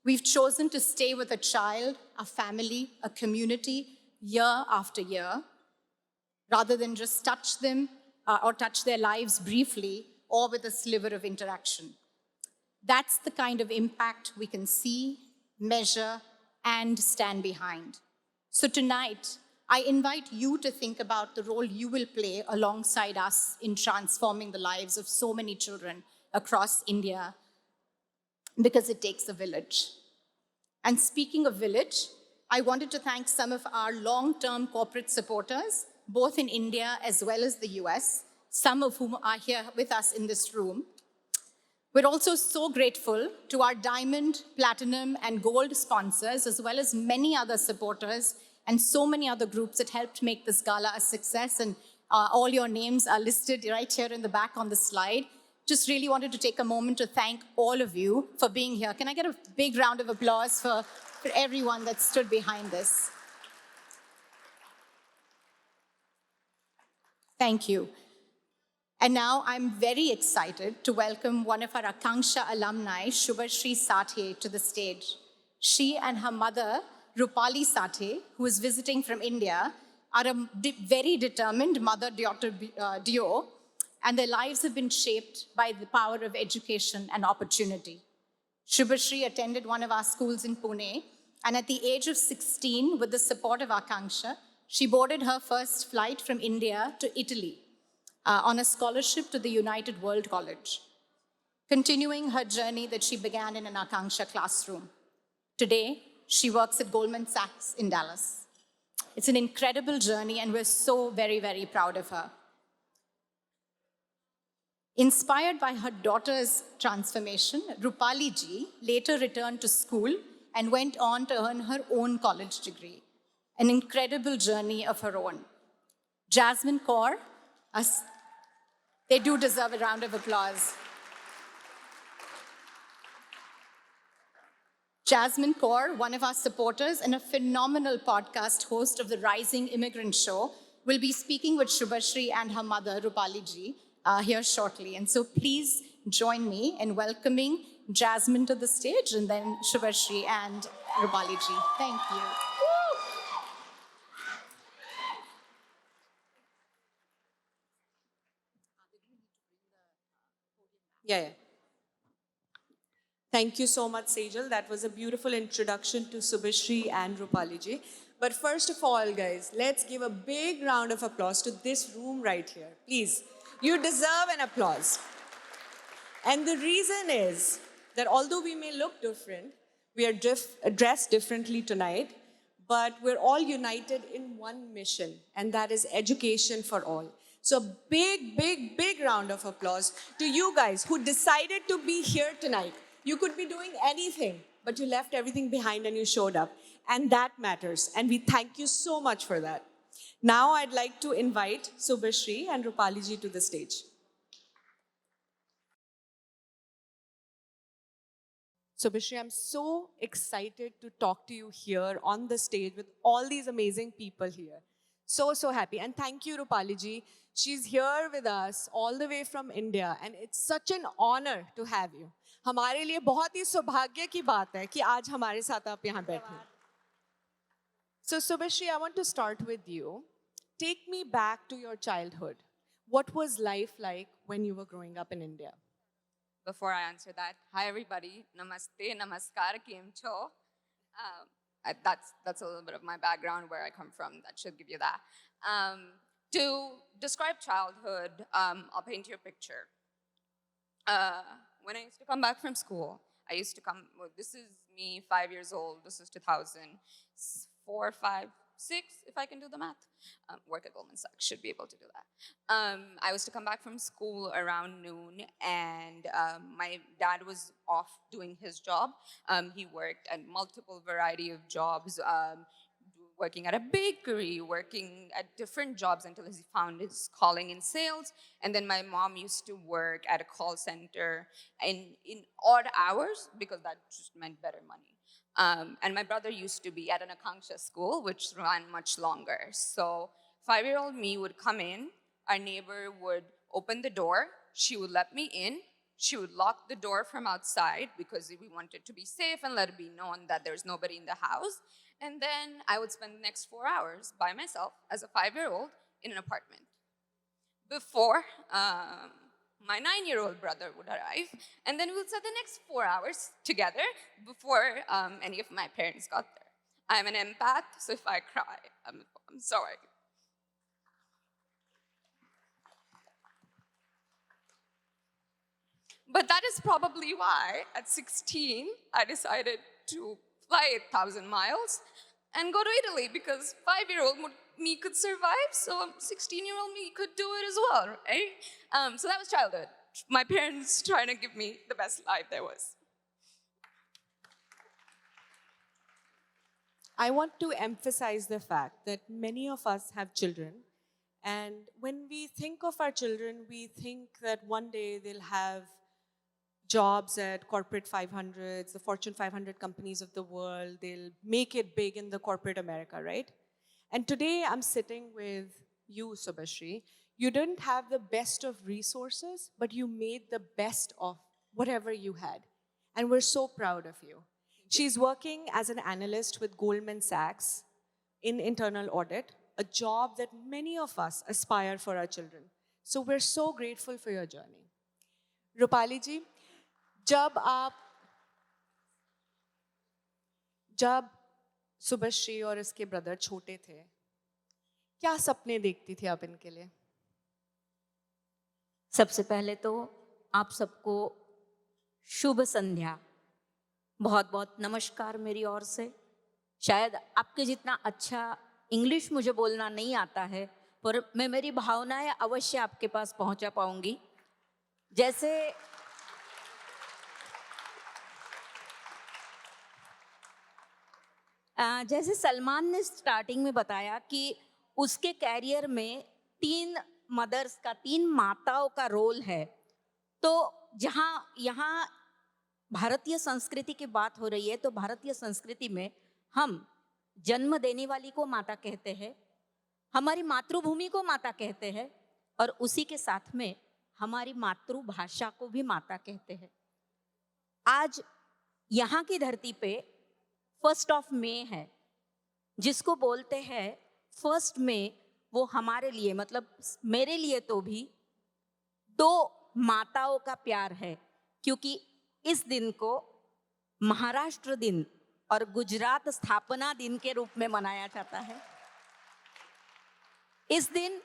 We've chosen to stay with a child, a family, a community, year after year, rather than just touch them or touch their lives briefly or with a sliver of interaction. That's the kind of impact we can see, measure, and stand behind. So tonight, I invite you to think about the role you will play alongside us in transforming the lives of so many children across India, because it takes a village. And speaking of village, I wanted to thank some of our long-term corporate supporters, both in India as well as the US, some of whom are here with us in this room. We're also so grateful to our diamond, platinum, and gold sponsors, as well as many other supporters and so many other groups that helped make this gala a success. And all your names are listed right here in the back on the slide. Just really wanted to take a moment to thank all of you for being here. Can I get a big round of applause for everyone that stood behind this? Thank you. And now I'm very excited to welcome one of our Akanksha alumni, Shubhashri Sathe, to the stage. She and her mother, Rupali Sathe, who is visiting from India, are a very determined mother-daughter duo, and their lives have been shaped by the power of education and opportunity. Shubhashri attended one of our schools in Pune, and at the age of 16, with the support of Akanksha, she boarded her first flight from India to Italy on a scholarship to the United World College, continuing her journey that she began in an Akanksha classroom. Today, she works at Goldman Sachs in Dallas. It's an incredible journey, and we're so very, very proud of her. Inspired by her daughter's transformation, Rupali ji later returned to school and went on to earn her own college degree, an incredible journey of her own. Jasmine Kaur, they do deserve a round of applause. Jasmine Kaur, one of our supporters and a phenomenal podcast host of the Rising Immigrant Show, will be speaking with Shubhashri and her mother, Rupali ji, here shortly. And so please join me in welcoming Jasmine to the stage, and then Shubhashri and Rupali ji. Thank you. Yeah. Thank you so much, Sejal. That was a beautiful introduction to Subhashri and Rupali ji. But first of all, guys, let's give a big round of applause to this room right here. Please, you deserve an applause. And the reason is that although we may look different, we are dressed differently tonight, but we're all united in one mission, and that is education for all. So a big, big, big round of applause to you guys who decided to be here tonight. You could be doing anything, but you left everything behind and you showed up. And that matters. And we thank you so much for that. Now I'd like to invite Subhashri and Rupali ji to the stage. Subhashri, I'm so excited to talk to you here on the stage with all these amazing people here. So, so happy. And thank you, Rupali ji. She's here with us all the way from India. And it's such an honor to have you. हमारे लिए बहुत ही सौभाग्य की बात है कि आज हमारे साथ आप यहाँ बैठे हैं. So Subhashri, I want to start with you. Take me back to your childhood. What was life like when you were growing up in India? Before I answer that, hi everybody, namaste, namaskar, kim cho. That's a little bit of my background, where I come from. That should give you that. To describe childhood, I'll paint you a picture. When I used to come back from school, I used to come, well, this is me, 5 years old, this is 2004, 5, 6, if I can do the math. Work at Goldman Sachs, should be able to do that. I was to come back from school around noon, and my dad was off doing his job. He worked at multiple variety of jobs, working at a bakery, working at different jobs until he found his calling in sales. And then my mom used to work at a call center in odd hours, because that just meant better money. And my brother used to be at an Akanksha school, which ran much longer. So 5-year-old me would come in, our neighbor would open the door, she would let me in, she would lock the door from outside because we wanted to be safe and let it be known that there's nobody in the house. And then I would spend the next 4 hours by myself as a 5-year-old in an apartment. Before my 9-year-old brother would arrive, and then we would spend the next 4 hours together before any of my parents got there. I'm an empath, so if I cry, I'm sorry. But that is probably why, at 16, I decided to fly 1,000 miles and go to Italy, because 5-year-old me could survive, so 16-year-old me could do it as well, right? So that was childhood. My parents trying to give me the best life there was. I want to emphasize the fact that many of us have children, and when we think of our children, we think that one day they'll have jobs at corporate 500s, the Fortune 500 companies of the world. They'll make it big in the corporate America, right? And today I'm sitting with you, Subhashri. You didn't have the best of resources, but you made the best of whatever you had. And we're so proud of you. She's working as an analyst with Goldman Sachs in internal audit, a job that many of us aspire for our children. So we're so grateful for your journey. Rupali ji, जब सुभश्री और इसके brother छोटे थे, क्या सपने देखती थी आप इनके लिए? सबसे पहले तो आप सबको शुभ संध्या, बहुत बहुत नमस्कार मेरी ओर से. शायद आपके जितना अच्छा इंग्लिश मुझे बोलना नहीं आता है, पर मैं मेरी भावनाएं अवश्य आपके पास पहुंचा पाऊंगी. जैसे सलमान ने स्टार्टिंग में बताया कि उसके कैरियर में 3 माताओं का रोल है, तो जहाँ यहाँ भारतीय संस्कृति की बात हो रही है, तो भारतीय संस्कृति में हम जन्म देने वाली को माता कहते हैं, हमारी मातृभूमि को माता कहते हैं, और उसी के साथ में हमारी मातृभाषा को भी माता कहते हैं. आज यहाँ की धरती पे 1 मई है, जिसको बोलते हैं 1 मई, वो हमारे लिए, मतलब मेरे लिए तो भी 2 माताओं का प्यार है, क्योंकि इस दिन को महाराष्ट्र दिन और गुजरात स्थापना दिन के रूप में मनाया जाता है. इस दिन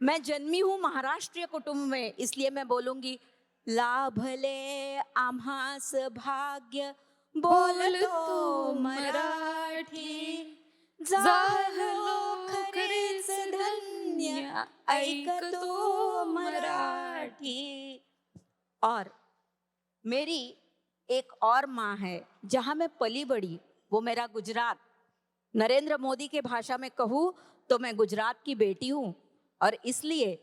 मैं जन्मी हूँ महाराष्ट्रीय कुटुंब में, इसलिए मैं बोलूंगी, लाभले आम्हास भाग्य बोलतो मराठी, झालो खरेच धन्य ऐकतो मराठी. और मेरी एक और माँ है जहाँ मैं पली बड़ी, वो मेरा गुजरात. नरेंद्र मोदी के भाषा में कहूँ तो मैं गुजरात की बेटी हूँ, और इसलिए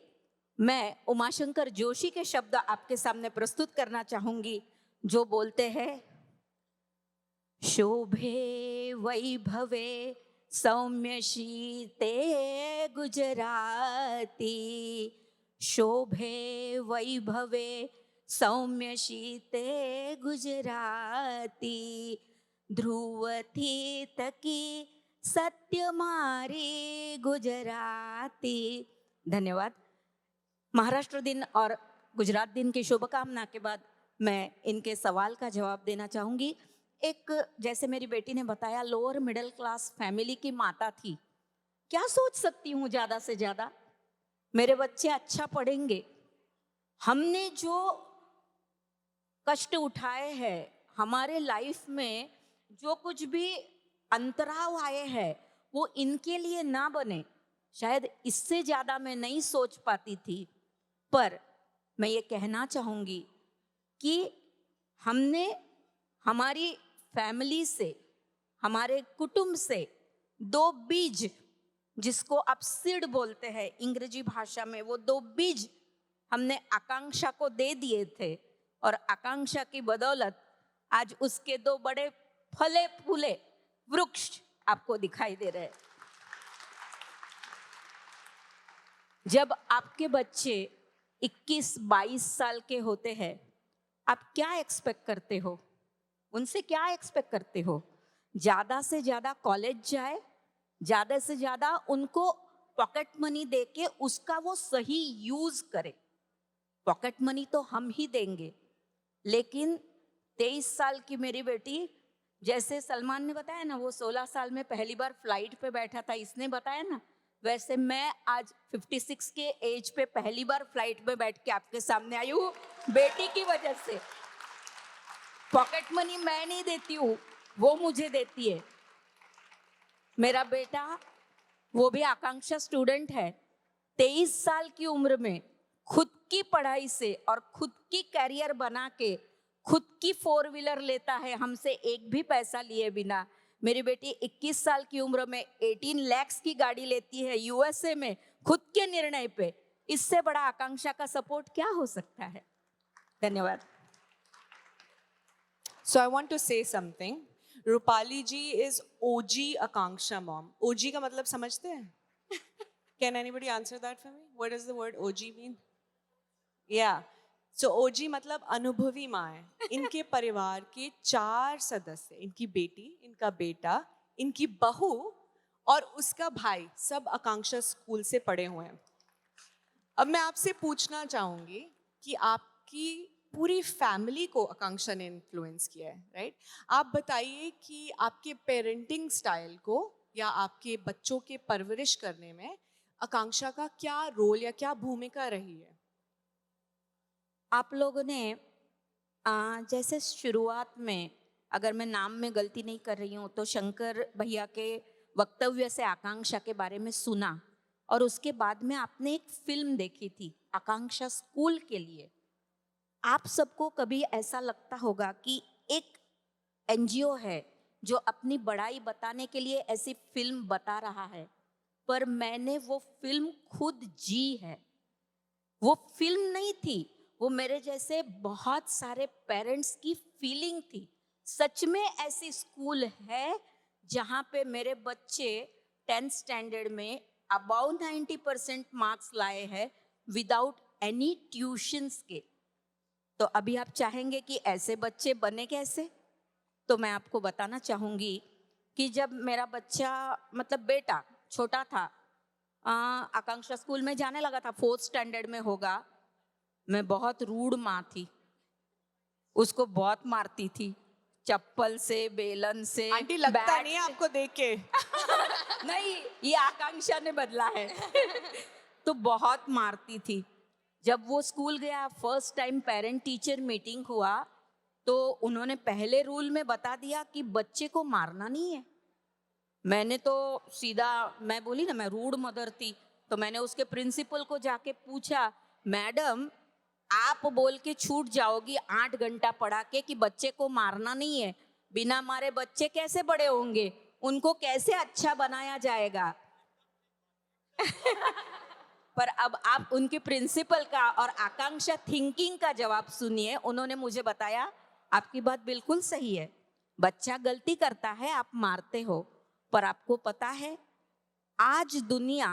मैं उमाशंकर जोशी के शब्द आपके सामने प्रस्तुत करना चाहूँगी, जो बोलते हैं, शोभे वैभवे सौम्य शीते गुजराती, शोभे वैभवे सौम्य शीते गुजराती ध्रुव थी तकी सत्य मारी गुजराती। धन्यवाद। महाराष्ट्र दिन और गुजरात दिन की शुभकामना के बाद मैं इनके सवाल का जवाब देना चाहूंगी। एक, जैसे मेरी बेटी ने बताया, लोअर मिडिल क्लास फैमिली की माता थी। क्या सोच सकती हूँ ज्यादा से ज्यादा, मेरे बच्चे अच्छा पढ़ेंगे। हमने जो कष्ट उठाए हैं, हमारे लाइफ में जो कुछ भी अंतराव आए हैं, वो इनके लिए ना बने। शायद इससे ज्यादा मैं नहीं सोच पाती थी, पर मैं ये कहना चाहूंगी कि हमने हमारी फैमिली से, हमारे कुटुंब से 2 बीज, जिसको आप सीड बोलते हैं अंग्रेजी भाषा में, वो 2 बीज हमने आकांक्षा को दे दिए थे, और आकांक्षा की बदौलत आज उसके 2 बड़े फले फूले वृक्ष आपको दिखाई दे रहे हैं। जब आपके बच्चे 21-22 साल के होते हैं, आप क्या एक्सपेक्ट करते हो? उनसे क्या एक्सपेक्ट करते हो? ज्यादा से ज्यादा कॉलेज जाए, ज्यादा से ज्यादा उनको पॉकेट मनी देके उसका वो सही यूज करे। पॉकेट मनी तो हम ही देंगे, लेकिन 23 साल की मेरी बेटी, जैसे सलमान ने बताया ना, वो 16 साल में पहली बार फ्लाइट पे बैठा था, इसने बताया ना, वैसे मैं आज 56 के एज पे पहली बार फ्लाइट पे बैठ के आपके सामने आई हूँ, बेटी की वजह से। पॉकेट मनी मैं नहीं देती हूँ, वो मुझे देती है। मेरा बेटा, वो भी आकांक्षा स्टूडेंट है, 23 साल की उम्र में खुद की पढ़ाई से और खुद की कैरियर बना के खुद की 4 व्हीलर लेता है, हमसे एक भी पैसा लिए बिना। मेरी बेटी 21 साल की उम्र में 18 लाख की गाड़ी लेती है यूएसए में, खुद के निर्णय पे। इससे बड़ा आकांक्षा का सपोर्ट क्या हो सकता है? धन्यवाद। So I want to say something. Rupali ji is OG Akanksha mom. OG का मतलब समझते हैं? Can anybody answer that for me? What does the word OG mean? Yeah. So OG मतलब अनुभवी माँ है। इनके परिवार के 4 सदस्य, इनकी बेटी, इनका बेटा, इनकी बहू और उसका भाई, सब आकांक्षा स्कूल से पढ़े हुए हैं। अब मैं आपसे पूछना चाहूंगी कि आपकी पूरी फैमिली को आकांक्षा ने इन्फ्लुएंस किया है, राइट? आप बताइए कि आपके पेरेंटिंग स्टाइल को या आपके बच्चों के परवरिश करने में आकांक्षा का क्या रोल या क्या भूमिका रही है? आप लोगों ने जैसे शुरुआत में, अगर मैं नाम में गलती नहीं कर रही हूँ, तो शंकर भैया के वक्तव्य से आकांक्षा के बारे में सुना, और उसके बाद में आपने एक फिल्म देखी थी आकांक्षा स्कूल के लिए। आप सबको कभी ऐसा लगता होगा कि एक एनजीओ है जो अपनी बड़ाई बताने के लिए ऐसी फिल्म बता रहा है, पर मैंने वो फिल्म खुद जी है। वो फिल्म नहीं थी, वो मेरे जैसे बहुत सारे पेरेंट्स की फीलिंग थी। सच में ऐसी स्कूल है जहाँ पे मेरे बच्चे 10th स्टैंडर्ड में अबाउ 90% मार्क्स लाए हैं विदाउट एनी ट्यूशंस के। तो अभी आप चाहेंगे कि ऐसे बच्चे बने कैसे? तो मैं आपको बताना चाहूँगी कि जब मेरा बच्चा, मतलब बेटा छोटा था, आकांक्षा स्कूल में जाने लगा था, 4th स्टैंडर्ड में होगा, मैं बहुत रूड माँ थी, उसको बहुत मारती थी, चप्पल से, बेलन से। आंटी लगता नहीं है आपको देख के। नहीं, ये आकांक्षा ने बदला है। तो बहुत मारती थी। जब वो स्कूल गया, first time parent teacher meeting हुआ, तो उन्होंने पहले रूल में बता दिया कि बच्चे को मारना नहीं है। मैंने तो सीधा, मैं बोली ना, मैं रूड मदर थी, तो मैंने उसके प्रिंसिपल को जाके पूछा, मैडम आप बोल के छूट जाओगी 8 घंटा पढ़ा के कि बच्चे को मारना नहीं है, बिना मारे बच्चे कैसे बड़े होंगे, उनको कैसे अच्छा बनाया जाएगा? पर अब आप उनके प्रिंसिपल का और आकांक्षा थिंकिंग का जवाब सुनिए। उन्होंने मुझे बताया, आपकी बात बिल्कुल सही है, बच्चा गलती करता है, आप मारते हो, पर आपको पता है आज दुनिया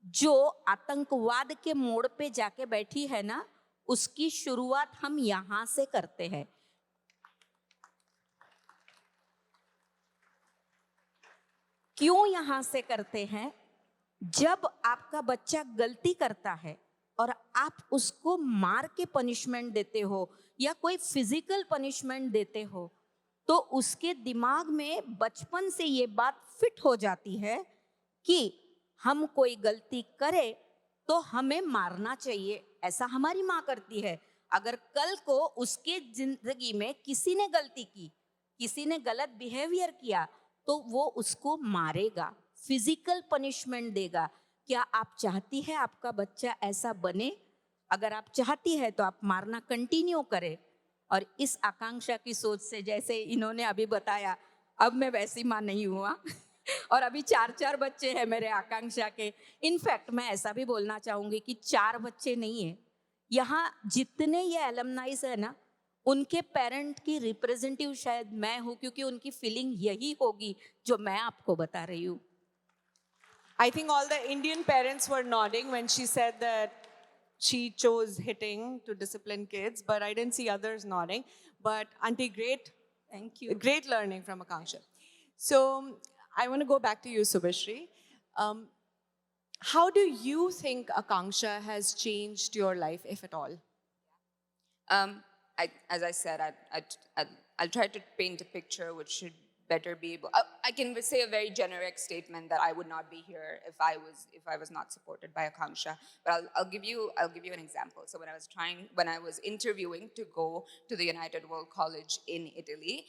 जो आतंकवाद के मोड़ पे जाके बैठी है ना, उसकी शुरुआत हम यहाँ से करते हैं। क्यों यहाँ से करते हैं? जब आपका बच्चा गलती करता है और आप उसको मार के पनिशमेंट देते हो या कोई फिजिकल पनिशमेंट देते हो, तो उसके दिमाग में बचपन से ये बात फिट हो जाती है कि हम कोई गलती करें तो हमें मारना चाहिए। ऐसा हमारी माँ करती है। अगर कल को उसके जिंदगी में किसी ने गलती की, किसी ने गलत बिहेवियर किया, तो वो उसको मारेगा, फिजिकल पनिशमेंट देगा। क्या आप चाहती है आपका बच्चा ऐसा बने? अगर आप चाहती है तो आप मारना कंटिन्यू करें। और इस आकांक्षा की सोच से, जैसे इन्होंने अभी बताया, अब मैं वैसी माँ नहीं हुआ और अभी 4 बच्चे हैं मेरे आकांक्षा के। इनफैक्ट मैं ऐसा भी बोलना चाहूंगी कि 4 बच्चे नहीं है, यहाँ जितने ये एलमनाइज है ना, उनके पेरेंट की रिप्रेजेंटेटिव शायद मैं हूँ, क्योंकि उनकी फीलिंग यही होगी जो मैं आपको बता रही हूँ। I think all the Indian parents were nodding when she said that she chose hitting to discipline kids, but I didn't see others nodding. But Auntie, great. Thank you. Great learning from Akanksha. So I want to go back to you, Subhashri. How do you think Akanksha has changed your life, if at all? As I said, I'll try to paint a picture which should better be able. I can say a very generic statement that I would not be here if I was not supported by Akanksha. But I'll give you an example. So when I was interviewing to go to the United World College in Italy,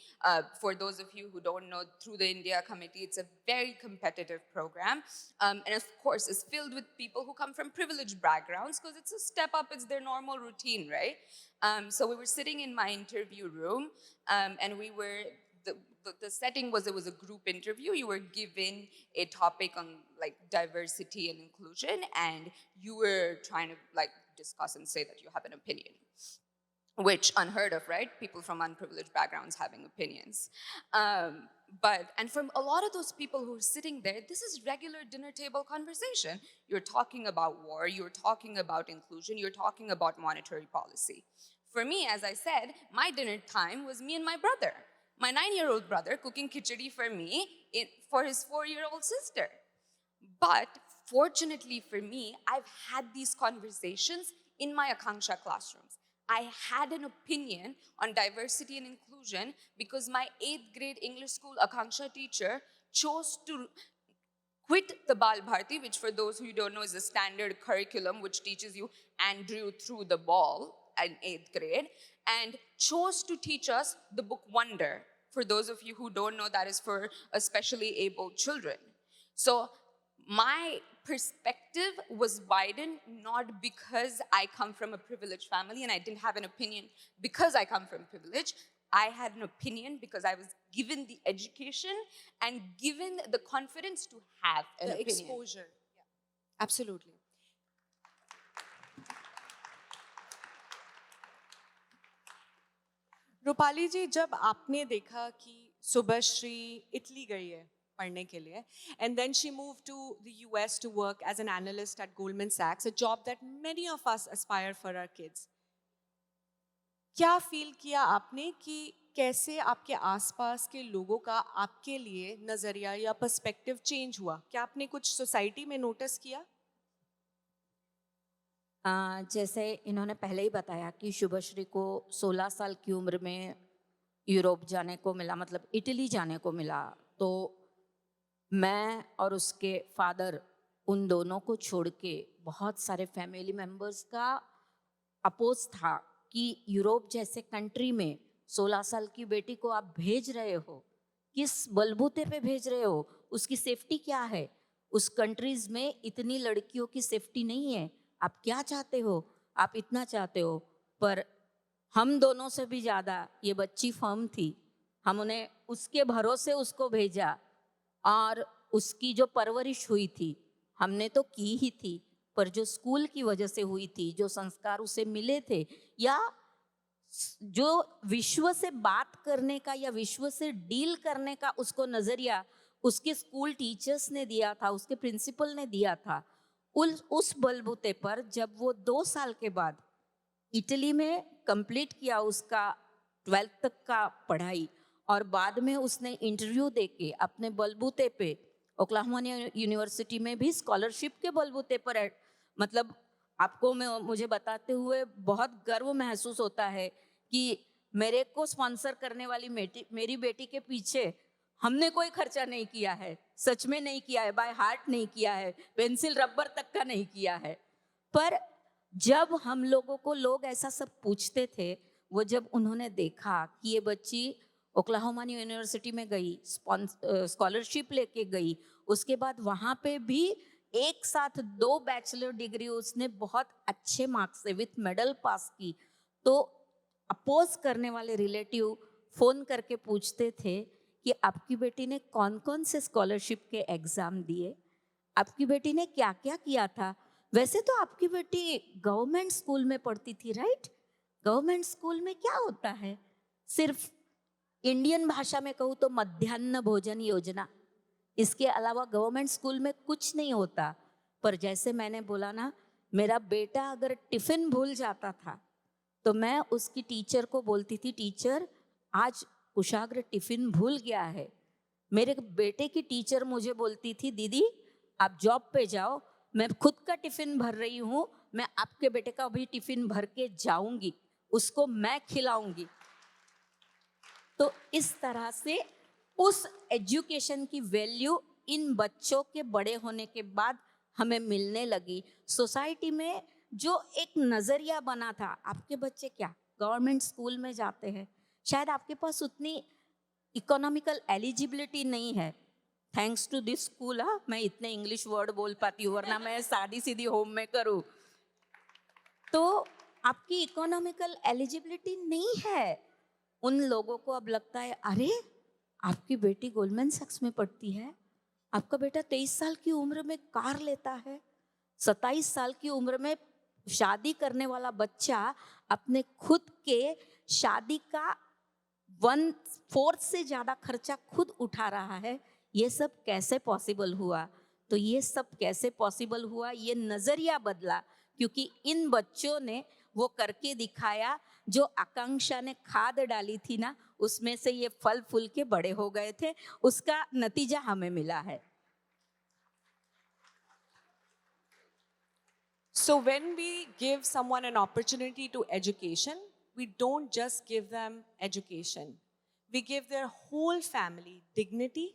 for those of you who don't know, through the India Committee, it's a very competitive program, and of course, it's filled with people who come from privileged backgrounds because it's a step up. It's their normal routine, right? So we were sitting in my interview room, and we were. The setting was, it was a group interview. You were given a topic on like diversity and inclusion, and you were trying to like discuss and say that you have an opinion, which unheard of, right? People from unprivileged backgrounds having opinions. And from a lot of those people who are sitting there, this is regular dinner table conversation. You're talking about war, you're talking about inclusion, you're talking about monetary policy. For me, as I said, my dinner time was me and my brother. My 9-year-old brother cooking khichdi for me for his 4-year-old sister. But fortunately for me, I've had these conversations in my Akanksha classrooms. I had an opinion on diversity and inclusion because my 8th grade English school Akanksha teacher chose to quit the Bal Bharti, which for those who don't know is a standard curriculum which teaches you Andrew threw the ball in 8th grade, and chose to teach us the book Wonder. For those of you who don't know, that is for especially able children. So my perspective was widened not because I come from a privileged family and I didn't have an opinion because I come from privilege. I had an opinion because I was given the education and given the confidence to have an opinion. Exposure. Yeah. Absolutely. Rupali जी, जब आपने देखा कि Subhashree Italy गई है पढ़ने के लिए, and then she moved to the US to work as an analyst at Goldman Sachs, a job that many of us aspire for our kids. क्या फील किया आपने कि कैसे आपके आसपास के लोगों का आपके लिए नजरिया या पर्सपेक्टिव चेंज हुआ? क्या आपने कुछ सोसाइटी में नोटिस किया? जैसे इन्होंने पहले ही बताया कि शुभश्री को 16 साल की उम्र में यूरोप जाने को मिला, मतलब इटली जाने को मिला। तो मैं और उसके फादर उन दोनों को छोड़ के बहुत सारे फैमिली मेंबर्स का अपोज था कि यूरोप जैसे कंट्री में 16 साल की बेटी को आप भेज रहे हो, किस बलबूते पे भेज रहे हो, उसकी सेफ्टी क्या है? उस कंट्रीज में इतनी लड़कियों की सेफ्टी नहीं है। आप क्या चाहते हो? आप इतना चाहते हो। पर हम दोनों से भी ज़्यादा ये बच्ची फर्म थी। हम उन्हें उसके भरोसे उसको भेजा और उसकी जो परवरिश हुई थी हमने तो की ही थी, पर जो स्कूल की वजह से हुई थी, जो संस्कार उसे मिले थे, या जो विश्व से बात करने का या विश्व से डील करने का उसको नज़रिया उसके स्कूल टीचर्स ने दिया था, उसके प्रिंसिपल ने दिया था, उस बलबूते पर जब वो 2 साल के बाद इटली में कंप्लीट किया उसका 12th तक का पढ़ाई, और बाद में उसने इंटरव्यू देके अपने बलबूते पे ओक्लाहोमा यूनिवर्सिटी में भी स्कॉलरशिप के बलबूते पर मतलब आपको मुझे बताते हुए बहुत गर्व महसूस होता है कि मेरे को स्पॉन्सर करने वाली मेरी बेटी के पीछे हमने कोई खर्चा नहीं किया है, सच में नहीं किया है, बाय हार्ट नहीं किया है, पेंसिल रबर तक का नहीं किया है। पर जब हम लोगों को लोग ऐसा सब पूछते थे, वो जब उन्होंने देखा कि ये बच्ची ओक्लाहोमा यूनिवर्सिटी में गई, स्कॉलरशिप लेके गई, उसके बाद वहाँ पे भी एक साथ 2 बैचलर डिग्री उसने बहुत अच्छे मार्क्स से विथ मेडल पास की, तो अपोज करने वाले रिलेटिव फोन करके पूछते थे कि आपकी बेटी ने कौन कौन से स्कॉलरशिप के एग्जाम दिए, आपकी बेटी ने क्या क्या किया था। वैसे तो आपकी बेटी गवर्नमेंट स्कूल में पढ़ती थी, राइट? गवर्नमेंट स्कूल में क्या होता है? सिर्फ इंडियन भाषा में कहूँ तो मध्याह्न भोजन योजना, इसके अलावा गवर्नमेंट स्कूल में कुछ नहीं होता। पर जैसे मैंने बोला ना, मेरा बेटा अगर टिफिन भूल जाता था तो मैं उसकी टीचर को बोलती थी, टीचर आज कुशाग्र टिफिन भूल गया है। मेरे बेटे की टीचर मुझे बोलती थी, दीदी आप जॉब पे जाओ, मैं खुद का टिफिन भर रही हूँ, मैं आपके बेटे का भी टिफिन भर के जाऊंगी, उसको मैं खिलाऊंगी। तो इस तरह से उस एजुकेशन की वैल्यू इन बच्चों के बड़े होने के बाद हमें मिलने लगी। सोसाइटी में जो एक नजरिया बना था, आपके बच्चे क्या गवर्नमेंट स्कूल में जाते हैं, शायद आपके पास उतनी इकोनॉमिकल एलिजिबिलिटी नहीं है, थैंक्स टू दिस स्कूल। मैं इतने इंग्लिश वर्ड बोल पाती हूँ, वरना मैं सादी सीधी होम में करूँ। तो आपकी इकोनॉमिकल एलिजिबिलिटी नहीं है। उन लोगों को अब लगता है, अरे आपकी बेटी गोल्डमैन सैक्स में पढ़ती है, आपका बेटा 23 साल की उम्र में कार लेता है, 27 साल की उम्र में शादी करने वाला बच्चा अपने खुद के शादी का 1/4 से ज़्यादा खर्चा खुद उठा रहा है। ये सब कैसे पॉसिबल हुआ? तो ये सब कैसे पॉसिबल हुआ, ये नज़रिया बदला क्योंकि इन बच्चों ने वो करके दिखाया। जो आकांक्षा ने खाद डाली थी ना, उसमें से ये फल फूल के बड़े हो गए थे, उसका नतीजा हमें मिला है। So when we give someone an opportunity to education, we don't just give them education. We give their whole family dignity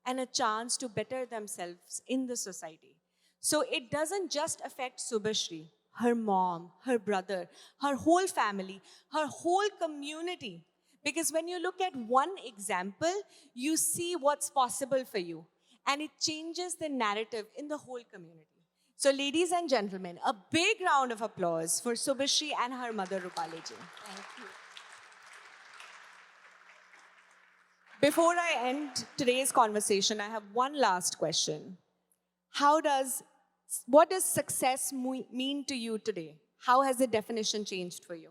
and a chance to better themselves in the society. So it doesn't just affect Subhashri, her mom, her brother, her whole family, her whole community. Because when you look at one example, you see what's possible for you. And it changes the narrative in the whole community. So ladies and gentlemen, a big round of applause for Subhashri and her mother, Rupali ji. Thank you. Before I end today's conversation, I have one last question. What does success mean to you today? How has the definition changed for you?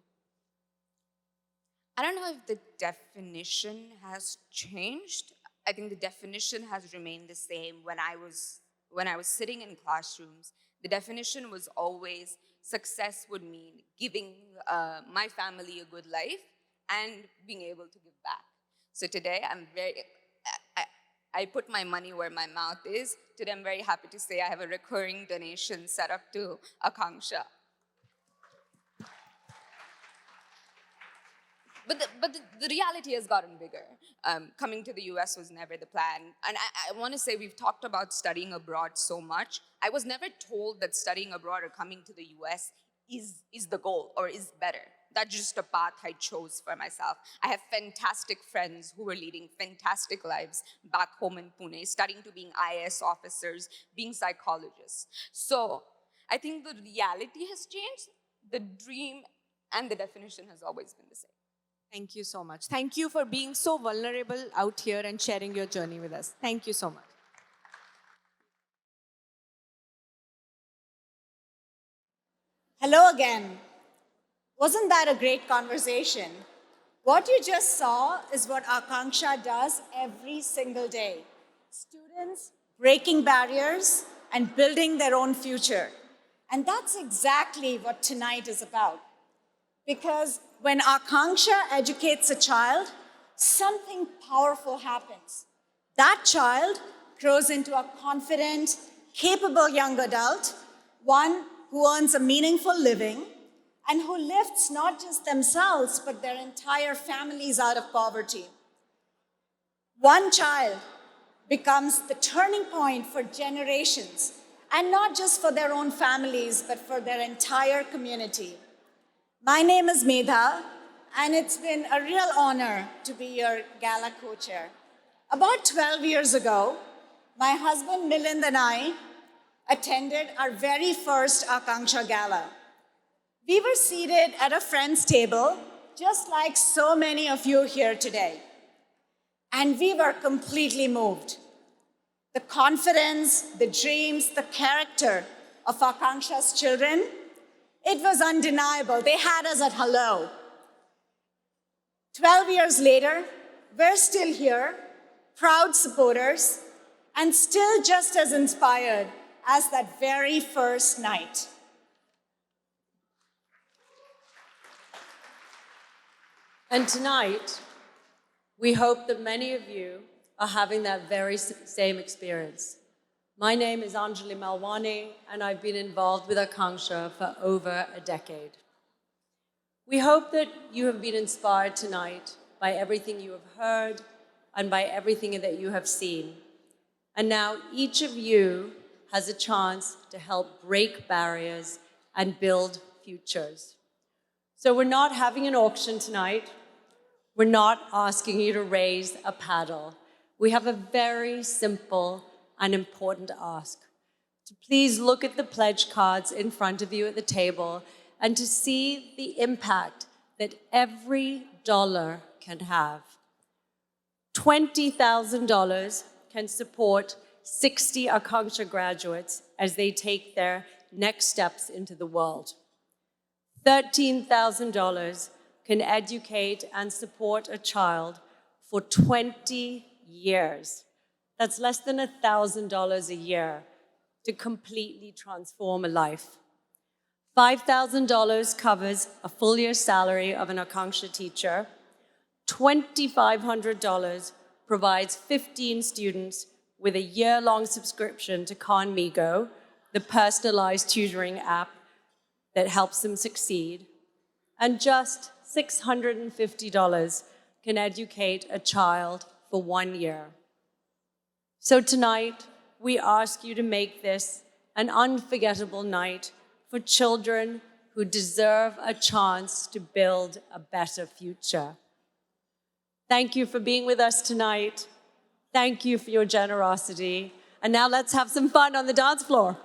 I don't know if the definition has changed. I think the definition has remained the same. When I was sitting in classrooms, the definition was always success would mean giving my family a good life and being able to give back. So today, I put my money where my mouth is. Today, I'm very happy to say I have a recurring donation set up to Akanksha. But the reality has gotten bigger. Coming to the US was never the plan. And I want to say we've talked about studying abroad so much. I was never told that studying abroad or coming to the US is the goal or is better. That's just a path I chose for myself. I have fantastic friends who are leading fantastic lives back home in Pune, studying to being IAS officers, being psychologists. So I think the reality has changed. The dream and the definition has always been the same. Thank you so much. Thank you for being so vulnerable out here and sharing your journey with us. Thank you so much. Hello again. Wasn't that a great conversation? What you just saw is what Akanksha does every single day. Students breaking barriers and building their own future. And that's exactly what tonight is about. Because when Akanksha educates a child, something powerful happens. That child grows into a confident, capable young adult, one who earns a meaningful living and who lifts not just themselves, but their entire families out of poverty. One child becomes the turning point for generations, and not just for their own families, but for their entire community. My name is Medha, and it's been a real honor to be your Gala co-chair. About 12 years ago, my husband Milind and I attended our very first Akanksha Gala. We were seated at a friend's table, just like so many of you here today. And we were completely moved. The confidence, the dreams, the character of Akanksha's children, it was undeniable. They had us at hello. 12 years later, we're still here, proud supporters, and still just as inspired as that very first night. And tonight, we hope that many of you are having that very same experience. My name is Anjali Malwani, and I've been involved with Akanksha for over a decade. We hope that you have been inspired tonight by everything you have heard and by everything that you have seen. And now each of you has a chance to help break barriers and build futures. So we're not having an auction tonight. We're not asking you to raise a paddle. We have a very simple and important ask. To please look at the pledge cards in front of you at the table and to see the impact that every dollar can have. $20,000 can support 60 Akanksha graduates as they take their next steps into the world. $13,000 can educate and support a child for 20 years. That's less than $1,000 a year to completely transform a life. $5,000 covers a full year's salary of an Akanksha teacher. $2,500 provides 15 students with a year-long subscription to Khanmigo, the personalized tutoring app that helps them succeed. And just $650 can educate a child for 1 year. So tonight, we ask you to make this an unforgettable night for children who deserve a chance to build a better future. Thank you for being with us tonight. Thank you for your generosity. And now let's have some fun on the dance floor.